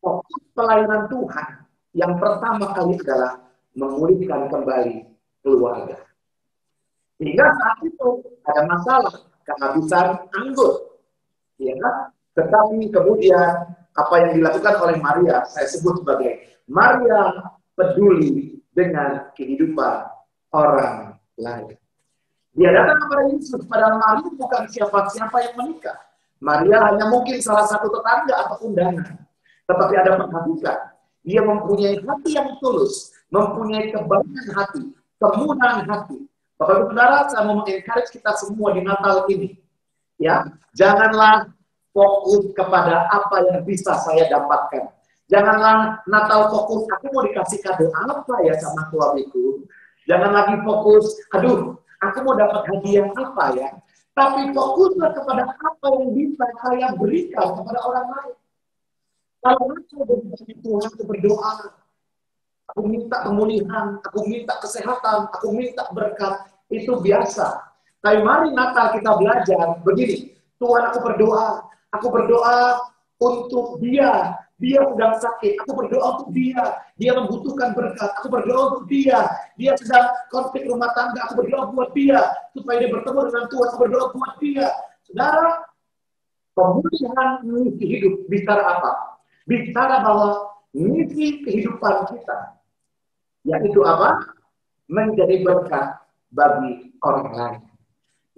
fokus pelayanan Tuhan yang pertama kali adalah memulihkan kembali keluarga. Sehingga saat itu ada masalah kehabisan anggur, ya kan? Tetapi kemudian apa yang dilakukan oleh Maria, saya sebut sebagai Maria peduli dengan kehidupan orang lain. Dia datang kepada Yesus, padahal Maria bukan siapa-siapa yang menikah. Maria hanya mungkin salah satu tetangga atau undangan. Tetapi ada perhatikan, dia mempunyai hati yang tulus, mempunyai kebaikan hati, kemurahan hati. Bapak Ibu Saudara, saya mau mengencourage kita semua di Natal ini. Ya, janganlah fokus kepada apa yang bisa saya dapatkan. Janganlah Natal fokus, aku mau dikasih kado apa ya sama suamiku. Jangan lagi fokus, aduh, aku mau dapat hadiah apa ya. Tapi fokuslah kepada apa yang bisa saya berikan kepada orang lain. Kalau aku berdoa Tuhan, aku berdoa, aku minta pemulihan, aku minta kesehatan, aku minta berkat, itu biasa. Tapi mari Natal kita belajar begini, Tuhan, aku berdoa untuk dia sedang sakit, aku berdoa untuk dia membutuhkan berkat, aku berdoa untuk dia sedang konflik rumah tangga, aku berdoa buat dia, supaya dia bertemu dengan Tuhan, aku berdoa buat dia. Saudara, pemulihan misi hidup bicara apa? Bicara bahwa misi kehidupan kita, yaitu apa? Menjadi berkat bagi orang lain.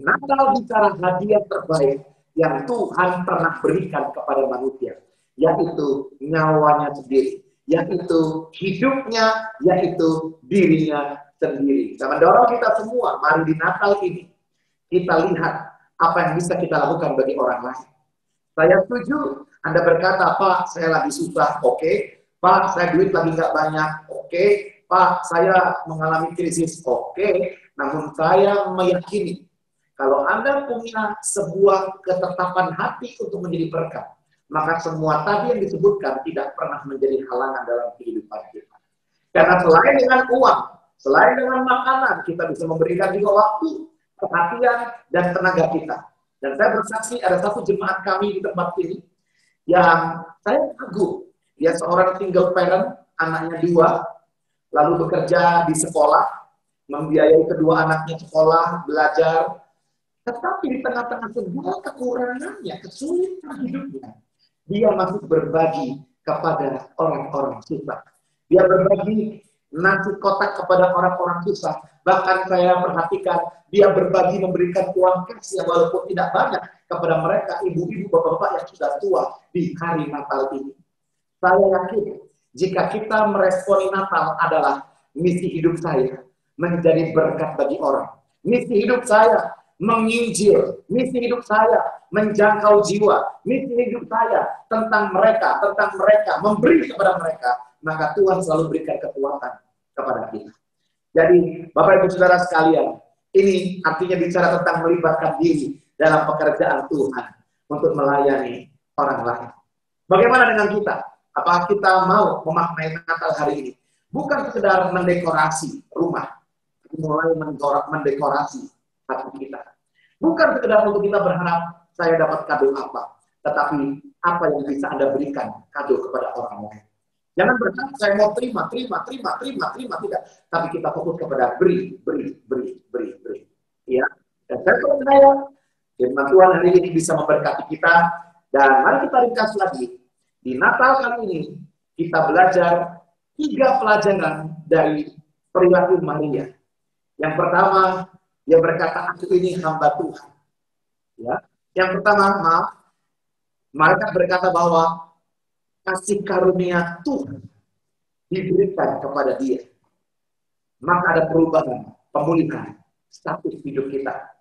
Natal bicara hadiah terbaik yang Tuhan pernah berikan kepada manusia, yaitu nyawanya sendiri, yaitu hidupnya, yaitu dirinya sendiri. Saya mendorong kita semua, mari di Natal ini kita lihat apa yang bisa kita lakukan bagi orang lain. Saya setuju, Anda berkata, Pak, saya lagi susah, oke. Pak, saya duit lagi nggak banyak, oke. Pak, saya mengalami krisis, oke. Namun saya meyakini, kalau Anda punya sebuah ketetapan hati untuk menjadi berkat, maka semua tadi yang disebutkan tidak pernah menjadi halangan dalam kehidupan kita. Karena selain dengan uang, selain dengan makanan, kita bisa memberikan juga waktu, perhatian, dan tenaga kita. Dan saya bersaksi ada satu jemaat kami di tempat ini yang saya kagum. Dia seorang single parent, anaknya 2, lalu bekerja di sekolah, membiayai kedua anaknya sekolah, belajar. Tetapi di tengah-tengah segala kekurangannya, kesulitan hidupnya, dia masih berbagi kepada orang-orang susah. Dia berbagi nasi kotak kepada orang-orang susah. Bahkan saya perhatikan, dia berbagi memberikan uang cash yang walaupun tidak banyak kepada mereka, ibu-ibu, bapak-bapak yang sudah tua di hari Natal ini. Saya yakin, jika kita meresponi Natal adalah misi hidup saya menjadi berkat bagi orang. Misi hidup saya menginjil, misi hidup saya menjangkau jiwa, misi hidup saya tentang mereka, memberi kepada mereka, maka Tuhan selalu berikan kekuatan kepada kita. Jadi, Bapak Ibu Saudara sekalian, ini artinya bicara tentang melibatkan diri dalam pekerjaan Tuhan untuk melayani orang lain. Bagaimana dengan kita? Apakah kita mau memaknai Natal hari ini? Bukan sekedar mendekorasi rumah, mulai mendekorasi hati kita. Bukan sekedar untuk kita berharap saya dapat kado apa, tetapi apa yang bisa Anda berikan kado kepada orang lain. Jangan berharap saya mau terima, tidak. Tapi kita fokus kepada beri. Ya. Dan saya percaya firman Tuhan hari ini bisa memberkati kita. Dan mari kita ringkas lagi. Di Natal kali ini kita belajar 3 pelajaran dari perilaku Maria. Yang pertama, dia berkata, aku ini hamba Tuhan. Ya. Yang pertama, mereka berkata bahwa kasih karunia Tuhan diberikan kepada dia. Maka ada perubahan, pemulihan status hidup kita.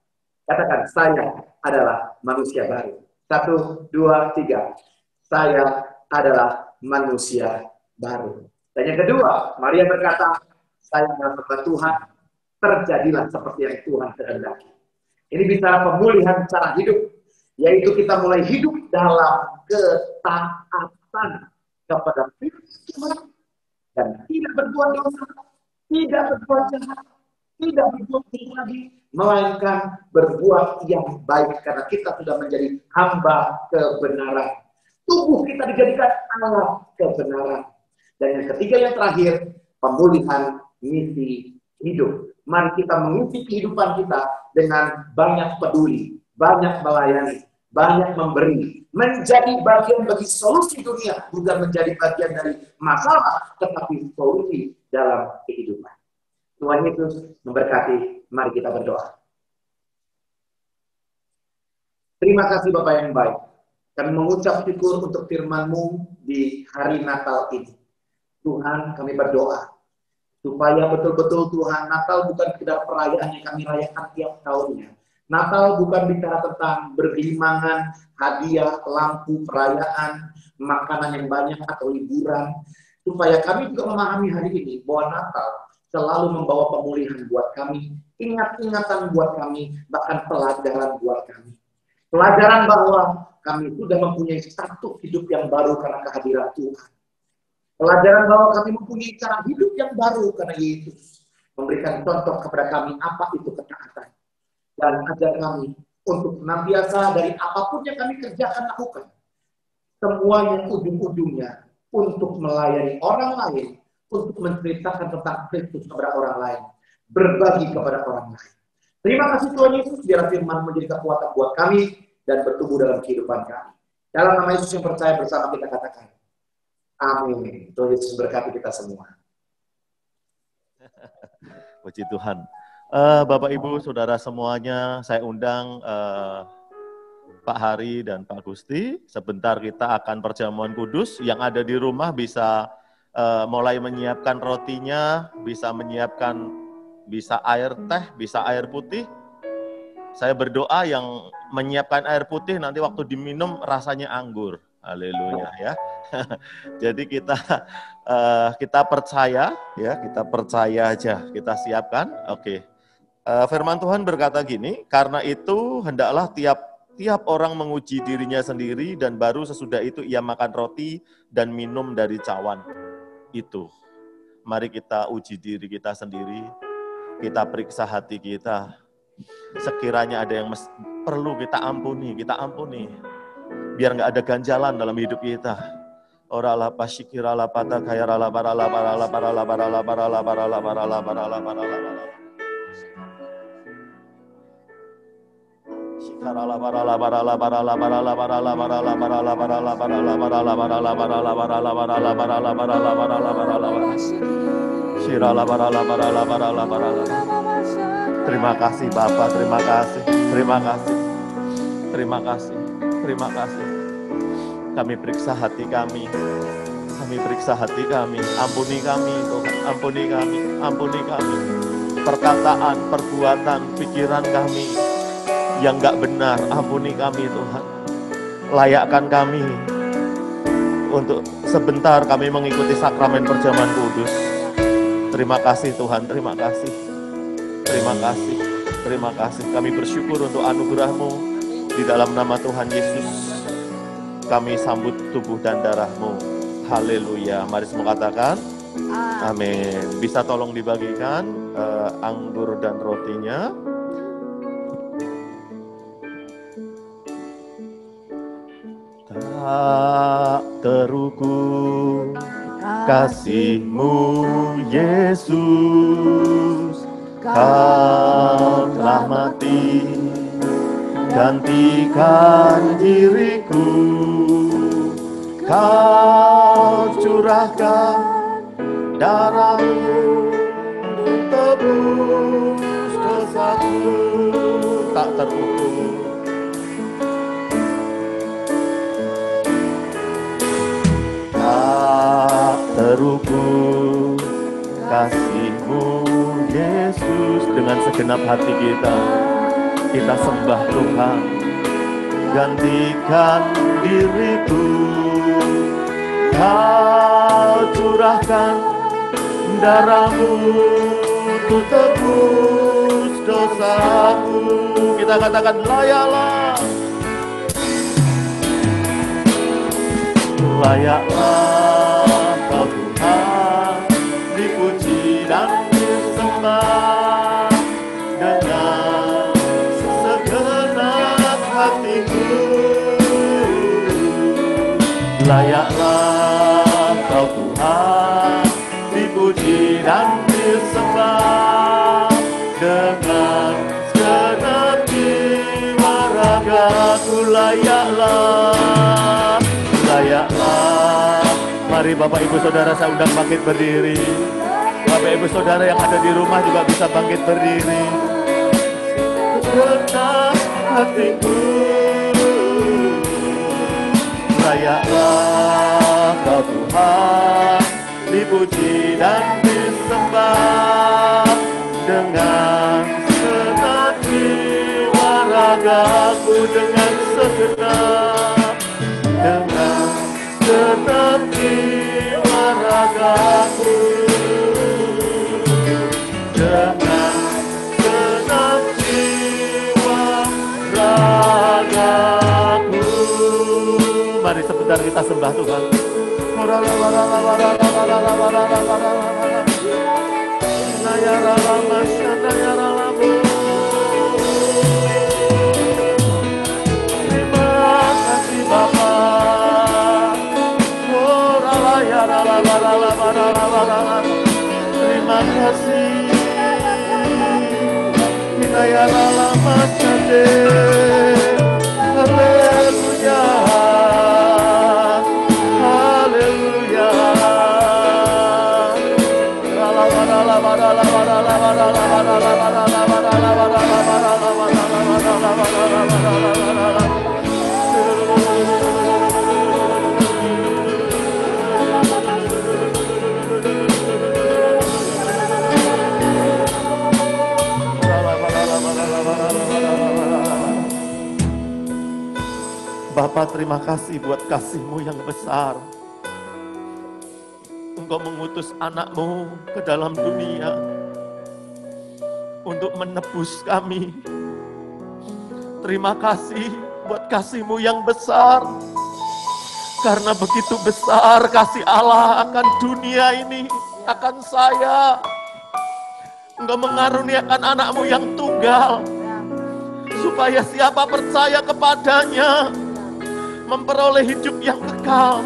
Katakan, saya adalah manusia baru. 1, 2, 3. Saya adalah manusia baru. Dan yang kedua, Maria berkata, saya adalah hamba Tuhan, terjadilah seperti yang Tuhan kehendaki. Ini bicara pemulihan cara hidup, yaitu kita mulai hidup dalam ketaatan kepada Tuhan dan tidak berbuat dosa, tidak berbuat jahat, tidak berbuat buruk lagi, melainkan berbuat yang baik karena kita sudah menjadi hamba kebenaran. Tubuh kita dijadikan alat kebenaran. Dan yang ketiga yang terakhir, pemulihan misi hidup. Mari kita mengisi kehidupan kita dengan banyak peduli, banyak melayani, banyak memberi, menjadi bagian bagi solusi dunia, bukan menjadi bagian dari masalah, tetapi solusi dalam kehidupan. Tuhan Yesus memberkati. Mari kita berdoa. Terima kasih Bapak yang baik. Kami mengucap syukur untuk firman-Mu di hari Natal ini. Tuhan, kami berdoa supaya betul-betul Tuhan, Natal bukan sekedar perayaan yang kami rayakan tiap tahunnya. Natal bukan bicara tentang bergelimangan, hadiah, lampu, perayaan, makanan yang banyak atau liburan. Supaya kami juga memahami hari ini bahwa Natal selalu membawa pemulihan buat kami, ingat-ingatan buat kami, bahkan pelajaran buat kami. Pelajaran bahwa kami sudah mempunyai status hidup yang baru karena kehadiran Tuhan. Pelajaran bahwa kami mempunyai cara hidup yang baru karena Yesus memberikan contoh kepada kami apa itu ketaatan. Dan ajar kami untuk senantiasa dari apapun yang kami kerjakan lakukan. Semuanya ujung-ujungnya untuk melayani orang lain, untuk menceritakan tentang Kristus kepada orang lain, berbagi kepada orang lain. Terima kasih Tuhan Yesus, biar firman menjadi kekuatan buat kami dan bertumbuh dalam kehidupan kami. Dalam nama Yesus yang percaya bersama kita katakan, amin. Tuhan Yesus berkati kita semua.
Puji Tuhan. Bapak Ibu, Saudara semuanya, saya undang Pak Hari dan Pak Gusti. Sebentar kita akan perjamuan kudus. Yang ada di rumah bisa mulai menyiapkan rotinya, bisa air teh, bisa air putih. Saya berdoa yang menyiapkan air putih nanti waktu diminum rasanya anggur. Haleluya ya. Jadi kita percaya ya, kita percaya aja, kita siapkan. Oke. Firman Tuhan berkata gini, karena itu hendaklah tiap orang menguji dirinya sendiri dan baru sesudah itu ia makan roti dan minum dari cawan itu. Mari kita uji diri kita sendiri, kita periksa hati kita. Sekiranya ada yang perlu kita ampuni. Biar nggak ada ganjalan dalam hidup kita. Orala pasikira la pata kaya la barala barala barala barala barala barala barala barala barala. Sikarala barala barala barala barala barala barala barala barala barala barala barala barala barala barala barala barala barala barala. Sirala barala barala barala barala. Terima kasih Bapak, terima kasih, terima kasih, terima kasih, terima kasih. Kami periksa hati kami, ampuni kami Tuhan, ampuni kami. Perkataan, perbuatan, pikiran kami yang gak benar, ampuni kami Tuhan. Layakkan kami untuk sebentar kami mengikuti sakramen perjamuan kudus. Terima kasih Tuhan, terima kasih. Terima kasih. Kami bersyukur untuk anugerah-Mu. Di dalam nama Tuhan Yesus, kami sambut tubuh dan darah-Mu. Haleluya. Mari semua katakan, amin. Bisa tolong dibagikan anggur dan rotinya. Tak terukur kasih-Mu Yesus, Kau telah mati, gantikan diriku. Kau curahkan darah-Mu, tebus dosaku. Tak terukur, tak terukur kasih-Mu Yesus. Dengan segenap hati kita kita sembah Tuhan. Gantikan diriku, Kau curahkan darah-Mu untuk tebus dosaku. Kita katakan layaklah, layaklah Kau Tuhan, dipuji dan disembah dengan segenap hatiku. Layaklah Kau Tuhan, dipuji dan disembah dengan segenap jiwa ragaku. Layaklah, layaklah. Mari Bapak Ibu Saudara saya undang bangkit berdiri. Bapak Ibu Saudara yang ada di rumah juga bisa bangkit berdiri. Segenap hatiku, layaklah Kau Tuhan, dipuji dan disembah dengan segenap jiwa ragaku. Dengan segenap jiwa ragaku, dengan segenap jiwa ragaku. Mari sebentar kita sembah Tuhan. Terima kasih Bapa. Terima kasih. Haleluya. Haleluya. Bapa, terima kasih buat kasih-Mu yang besar. Engkau mengutus anak-Mu ke dalam dunia untuk menebus kami. Terima kasih buat kasih-Mu yang besar. Karena begitu besar kasih Allah akan dunia ini, akan saya. Engkau mengaruniakan anak-Mu yang tunggal, supaya siapa percaya kepadanya memperoleh hidup yang kekal.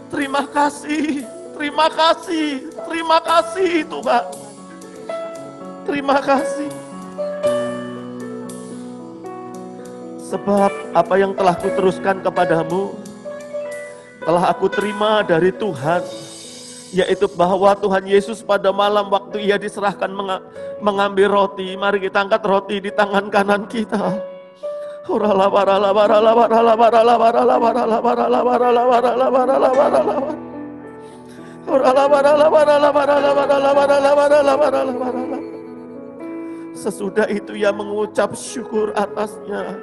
Terima kasih, terima kasih, terima kasih Tuhan. Terima kasih. Sebab apa yang telah kuteruskan kepadamu, telah aku terima dari Tuhan, yaitu bahwa Tuhan Yesus pada malam waktu Ia diserahkan mengambil roti. Mari kita angkat roti di tangan kanan kita. Sesudah itu Ia mengucap syukur atasnya.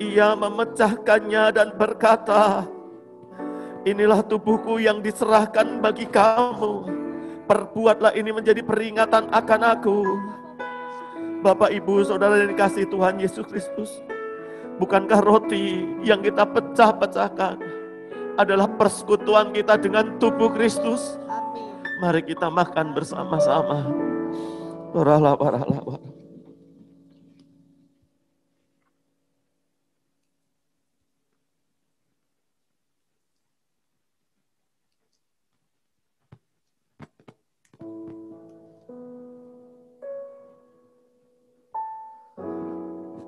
Ia memecahkannya dan berkata, inilah tubuhku yang diserahkan bagi kamu. Perbuatlah ini menjadi peringatan akan aku. Bapak, Ibu, Saudara yang dikasihi Tuhan Yesus Kristus, bukankah roti yang kita pecah-pecahkan adalah persekutuan kita dengan tubuh Kristus? Mari kita makan bersama-sama.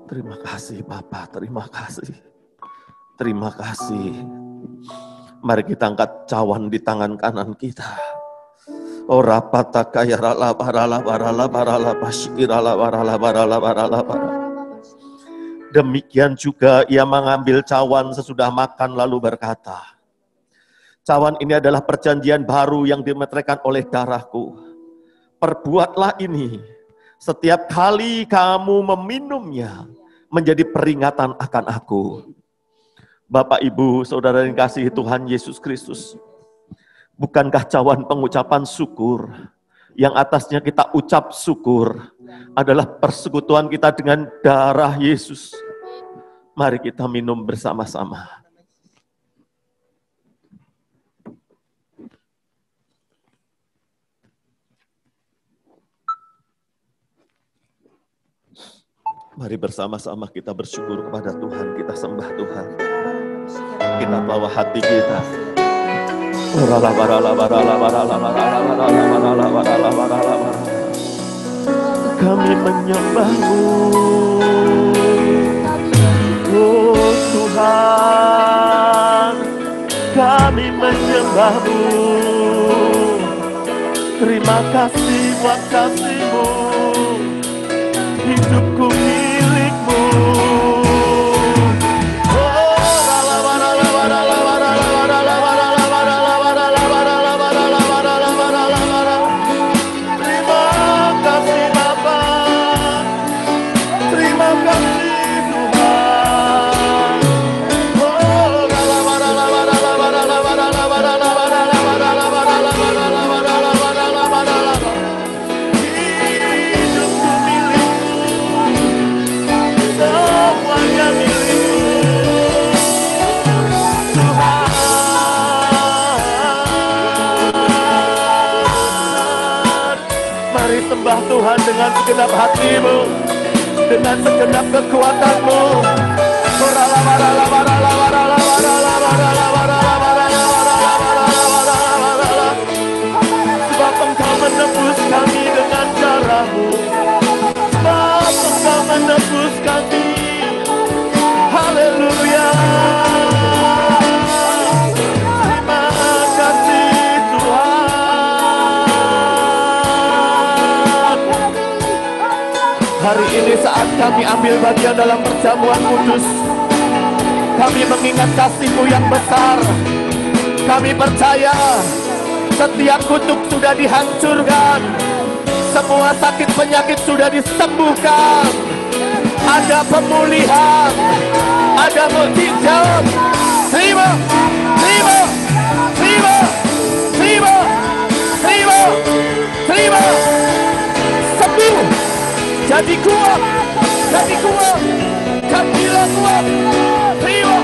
Terima kasih Bapa, terima kasih. Terima kasih. Mari kita angkat cawan di tangan kanan kita. Oh rapataka ya rala barala barala barala basyirala barala barala barala barala. Demikian juga Ia mengambil cawan sesudah makan lalu berkata, cawan ini adalah perjanjian baru yang dimeteraikan oleh darahku. Perbuatlah ini Setiap kali kamu meminumnya, menjadi peringatan akan aku. Bapak, Ibu, Saudara yang dikasihi Tuhan Yesus Kristus, bukankah cawan pengucapan syukur yang atasnya kita ucap syukur adalah persekutuan kita dengan darah Yesus? Mari kita minum bersama-sama. Mari bersama-sama kita bersyukur kepada Tuhan, kita sembah Tuhan. Kita bawa hati kita. Kami menyembah-Mu, oh Tuhan, kami menyembah-Mu. Terima kasih buat kasih-Mu, hidupku milik-Mu. Sembah Tuhan dengan segenap hatimu, dengan segenap kekuatanmu. Sebab Engkau menebus kami dengan darah-Mu, sebab Engkau menebus kami. Haleluya. Hari ini saat kami ambil bagian dalam perjamuan kudus, kami mengingat kasih-Mu yang besar. Kami percaya setiap kutuk sudah dihancurkan, semua sakit penyakit sudah disembuhkan. Ada pemulihan, ada mukjizat. Terima, terima, terima, terima, terima, terima. Sembuh. Jadi kuat, jadilah kuat, terima.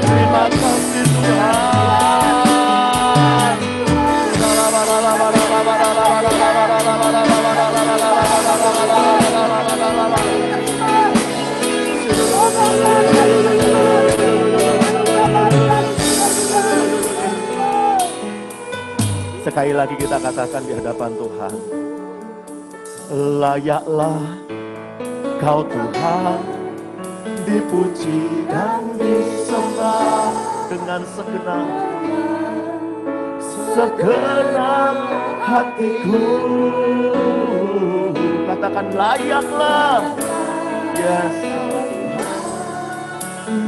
Terima kasih Tuhan. Sekali lagi kita katakan di hadapan Tuhan, layaklah Kau Tuhan, dipuji dan disembah dengan segenap hatiku. Katakan layaklah, yes,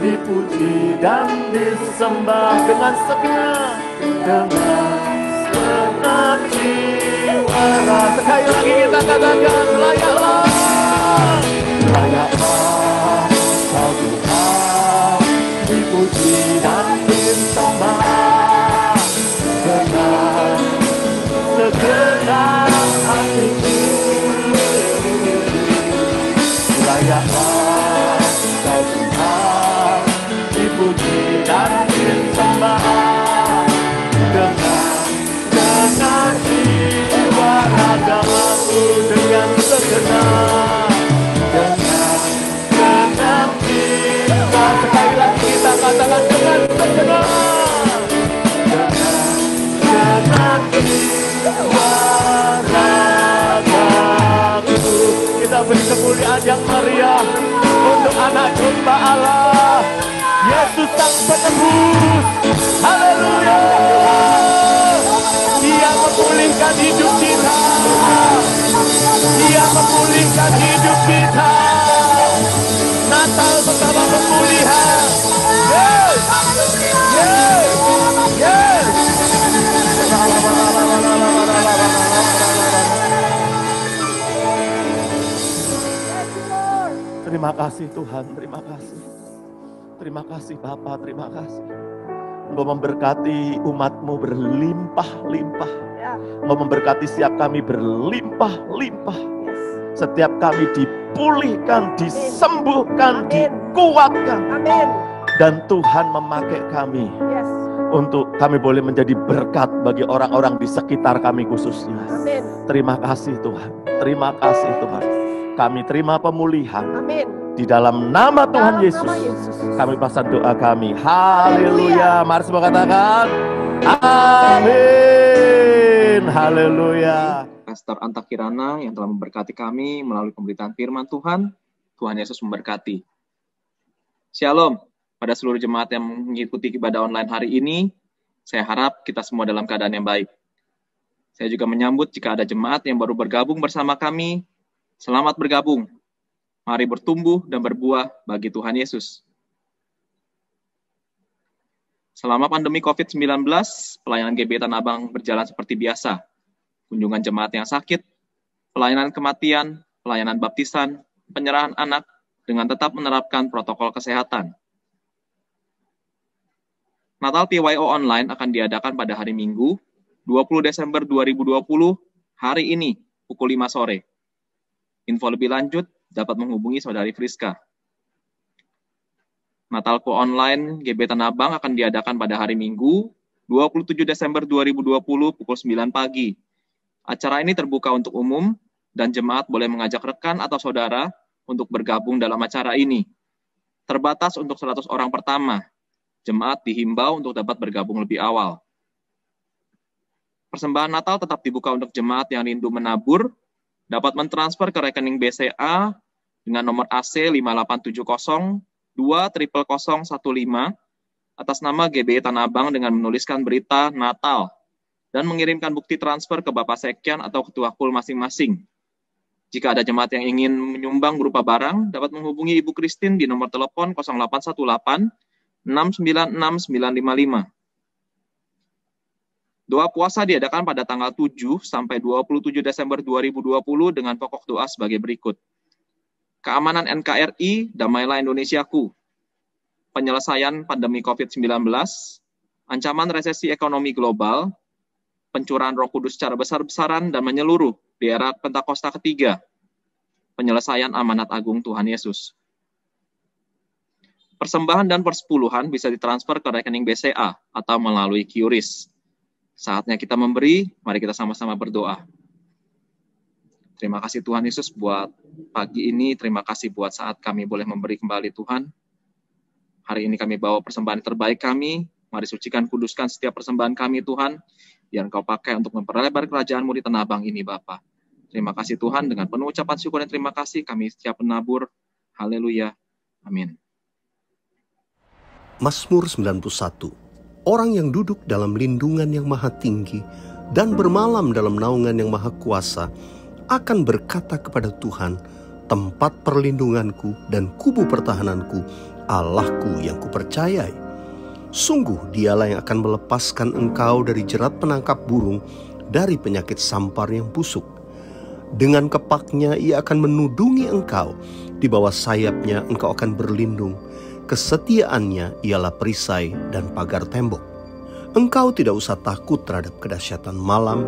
dipuji dan disembah dengan segenap jiwa. Sekali lagi kita katakan layaklah, layaklah Kau Tuhan, dipuji dan disembah dengan segenap hatiku. Layaklah Kau Tuhan, dipuji dan disembah dengan jiwa ragaku, dengan segenap jiwa. Sekali lagi kita katakan dengan segenap jiwa ragaku. Kita beri kemuliaan yang meriah untuk anak domba Allah, Yesus Sang Penebus. Haleluya. Dia memulihkan hidup kita, Dia memulihkan hidup kita. Natal bersama pemulihan. Yes. Yes. Yes. Terima kasih Tuhan, terima kasih. Terima kasih Bapa, terima kasih. Engkau memberkati umat-Mu berlimpah-limpah. Engkau memberkati setiap kami berlimpah-limpah. Setiap kami dipulihkan, disembuhkan, dikuatkan. Dan Tuhan memakai kami untuk kami boleh menjadi berkat bagi orang-orang di sekitar kami khususnya. Terima kasih Tuhan, terima kasih Tuhan. Kami terima pemulihan. Di dalam nama Tuhan Yesus, kami pasang doa kami. Haleluya. Mari semua katakan amin. Haleluya.
Pastor Anta Kirana yang telah memberkati kami melalui pemberitaan firman Tuhan. Tuhan Yesus memberkati. Shalom. Pada seluruh jemaat yang mengikuti ibadah online hari ini, saya harap kita semua dalam keadaan yang baik. Saya juga menyambut jika ada jemaat yang baru bergabung bersama kami. Selamat bergabung. Mari bertumbuh dan berbuah bagi Tuhan Yesus. Selama pandemi COVID-19, pelayanan GBI Tanah Abang berjalan seperti biasa. Kunjungan jemaat yang sakit, pelayanan kematian, pelayanan baptisan, penyerahan anak, dengan tetap menerapkan protokol kesehatan. Natal TYO Online akan diadakan pada hari Minggu, 20 Desember 2020, hari ini, pukul 5 sore. Info lebih lanjut dapat menghubungi Saudari Friska. Natalku Online GBI Tanah Abang akan diadakan pada hari Minggu, 27 Desember 2020 pukul 9 pagi. Acara ini terbuka untuk umum dan jemaat boleh mengajak rekan atau saudara untuk bergabung dalam acara ini. Terbatas untuk 100 orang pertama. Jemaat dihimbau untuk dapat bergabung lebih awal. Persembahan Natal tetap dibuka untuk jemaat yang rindu menabur, dapat mentransfer ke rekening BCA dengan nomor AC 5870-20015 atas nama GBI Tanah Abang dengan menuliskan berita Natal dan mengirimkan bukti transfer ke Bapak Sekjen atau Ketua KUL masing-masing. Jika ada jemaat yang ingin menyumbang berupa barang, dapat menghubungi Ibu Christine di nomor telepon 0818 696 955. Doa puasa diadakan pada tanggal 7 sampai 27 Desember 2020 dengan pokok doa sebagai berikut. Keamanan NKRI, damailah Indonesiaku. Penyelesaian pandemi COVID-19, ancaman resesi ekonomi global, pencurahan Roh Kudus secara besar-besaran dan menyeluruh di era Pentakosta ketiga, penyelesaian amanat agung Tuhan Yesus. Persembahan dan persepuluhan bisa ditransfer ke rekening BCA atau melalui QRIS. Saatnya kita memberi, mari kita sama-sama berdoa. Terima kasih Tuhan Yesus buat pagi ini, terima kasih buat saat kami boleh memberi kembali Tuhan. Hari ini kami bawa persembahan terbaik kami, mari sucikan, kuduskan setiap persembahan kami Tuhan, biar Engkau pakai untuk memperlebar kerajaan-Mu di Tanah Abang ini Bapa. Terima kasih Tuhan, dengan penuh ucapan syukur dan terima kasih kami siap menabur. Haleluya. Amin.
Mazmur 91. Orang yang duduk dalam lindungan yang maha tinggi dan bermalam dalam naungan yang maha kuasa akan berkata kepada Tuhan, tempat perlindunganku dan kubu pertahananku, Allahku yang kupercayai. Sungguh dialah yang akan melepaskan engkau dari jerat penangkap burung, dari penyakit sampar yang busuk. Dengan kepaknya ia akan menudungi engkau, di bawah sayapnya engkau akan berlindung. Kesetiaannya ialah perisai dan pagar tembok. Engkau tidak usah takut terhadap kedahsyatan malam,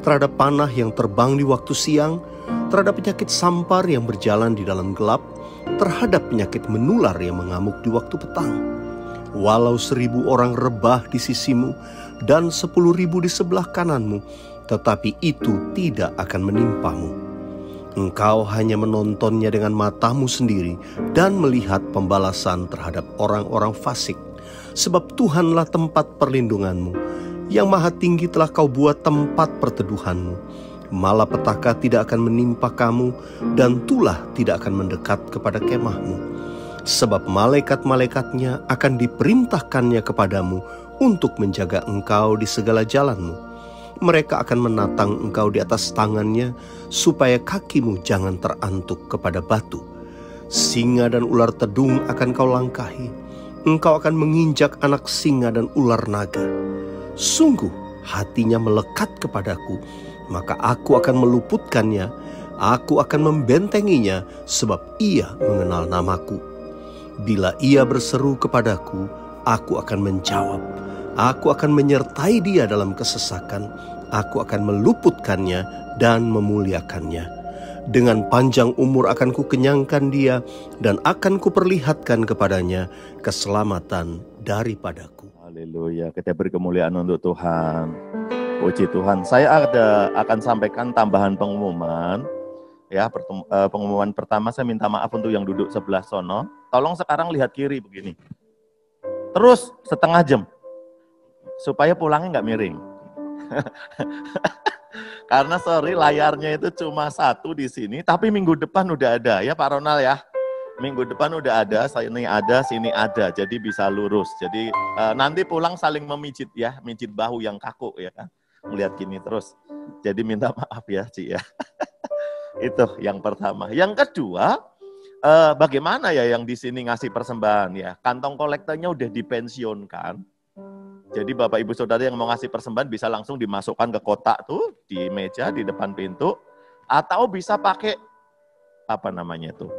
terhadap panah yang terbang di waktu siang, terhadap penyakit sampar yang berjalan di dalam gelap, terhadap penyakit menular yang mengamuk di waktu petang. Walau 1000 orang rebah di sisimu dan 10.000 di sebelah kananmu, tetapi itu tidak akan menimpamu. Engkau hanya menontonnya dengan matamu sendiri dan melihat pembalasan terhadap orang-orang fasik. Sebab Tuhanlah tempat perlindunganmu, yang maha tinggi telah kau buat tempat perteduhanmu. Malapetaka tidak akan menimpa kamu, dan tulah tidak akan mendekat kepada kemahmu. Sebab malaikat-malaikatnya akan diperintahkannya kepadamu untuk menjaga engkau di segala jalanmu. mereka akan menatang engkau di atas tangannya, supaya kakimu jangan terantuk kepada batu. Singa dan ular tedung akan kau langkahi. Engkau akan menginjak anak singa dan ular naga. Sungguh hatinya melekat kepadaku, maka aku akan meluputkannya. Aku akan membentenginya, sebab ia mengenal namaku. Bila ia berseru kepadaku, aku akan menjawab. Aku akan menyertai dia dalam kesesakan. Aku akan meluputkannya dan memuliakannya. Dengan panjang umur akan kukenyangkan dia, dan akan kuperlihatkan kepadanya keselamatan daripadaku.
Haleluya, kita beri kemuliaan untuk Tuhan. Puji Tuhan. Saya akan sampaikan tambahan pengumuman. Ya, pengumuman pertama, saya minta maaf untuk yang duduk sebelah sono. Tolong sekarang lihat kiri begini. Terus setengah jam. Supaya pulangnya nggak miring. Karena sorry, layarnya itu cuma satu di sini, tapi minggu depan udah ada ya Pak Ronald ya. Minggu depan udah ada, sini ada, jadi bisa lurus. Jadi nanti pulang saling memijit ya, mijit bahu yang kaku ya kan. Melihat gini terus. Jadi minta maaf ya Ci ya. Itu yang pertama. Yang kedua, bagaimana ya yang di sini ngasih persembahan ya? Kantong kolektornya udah dipensiunkan. Jadi Bapak Ibu Saudara yang mau ngasih persembahan bisa langsung dimasukkan ke kotak tuh di meja di depan pintu, atau bisa pakai apa namanya itu?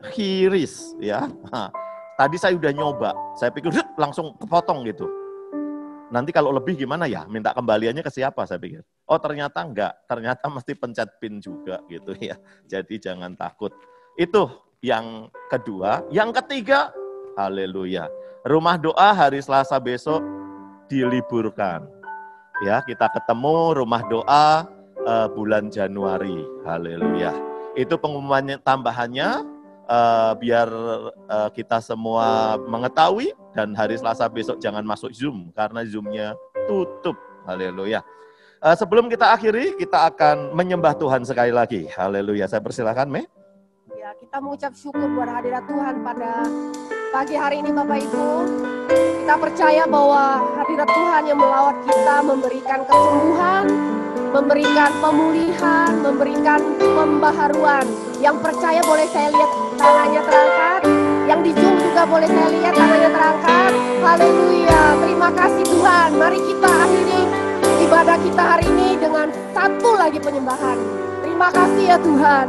QRIS ya. Nah, tadi saya udah nyoba. Saya pikir langsung kepotong gitu. Nanti kalau lebih gimana ya? Minta kembaliannya ke siapa saya pikir. Oh ternyata enggak, ternyata mesti pencet PIN juga gitu ya. Jadi jangan takut. Itu yang kedua. Yang ketiga, haleluya. Rumah doa hari Selasa besok diliburkan. Ya, kita ketemu rumah doa bulan Januari. Haleluya. Itu pengumumannya tambahannya biar kita semua mengetahui, dan hari Selasa besok jangan masuk Zoom karena Zoom-nya tutup. Haleluya. Sebelum kita akhiri, kita akan menyembah Tuhan sekali lagi. Haleluya. Saya persilakan, Me.
Ya, kita mengucap syukur buat hadirat Tuhan pada pagi hari ini Bapak Ibu. Kita percaya bahwa hadirat Tuhan yang melawat kita memberikan kesembuhan, memberikan pemulihan, memberikan pembaharuan. Yang percaya boleh saya lihat tangannya terangkat. Yang di Zoom juga boleh saya lihat tangannya terangkat. Haleluya. Terima kasih Tuhan. Mari kita akhiri ibadah kita hari ini dengan satu lagi penyembahan. Terima kasih ya Tuhan.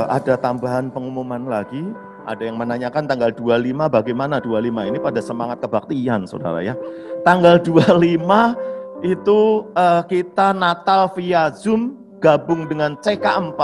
Ada tambahan pengumuman lagi, ada yang menanyakan tanggal 25 bagaimana 25, ini pada semangat kebaktian saudara ya. Tanggal 25 itu kita Natal via Zoom gabung dengan CK4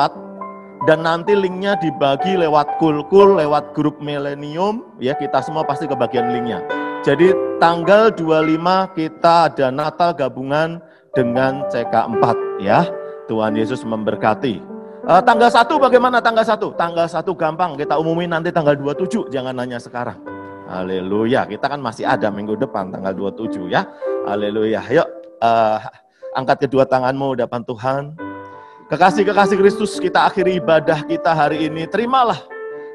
dan nanti linknya dibagi lewat Kulkul, lewat grup Millennium, ya kita semua pasti kebagian linknya. Jadi tanggal 25 kita ada Natal gabungan dengan CK4 ya. Tuhan Yesus memberkati. Tanggal 1 bagaimana tanggal 1? Tanggal 1 gampang, kita umumin nanti tanggal 27, jangan nanya sekarang. Haleluya, kita kan masih ada minggu depan tanggal 27 ya. Haleluya, yuk angkat kedua tanganmu depan Tuhan. Kekasih-kekasih Kristus, kita akhiri ibadah kita hari ini. Terimalah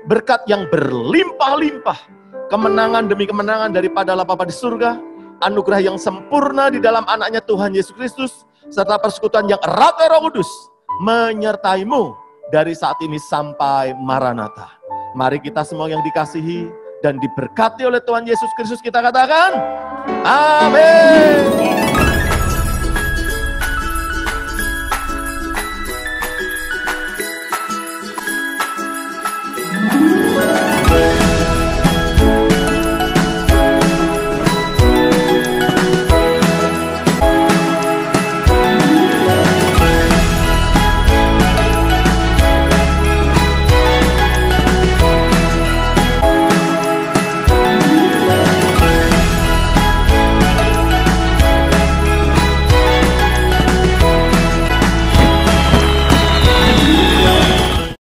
berkat yang berlimpah-limpah, kemenangan demi kemenangan daripada Allah Bapa di surga, anugerah yang sempurna di dalam anaknya Tuhan Yesus Kristus, serta persekutuan yang erat Roh Kudus menyertaimu dari saat ini sampai Maranatha. Mari kita semua yang dikasihi dan diberkati oleh Tuhan Yesus Kristus kita katakan, amin.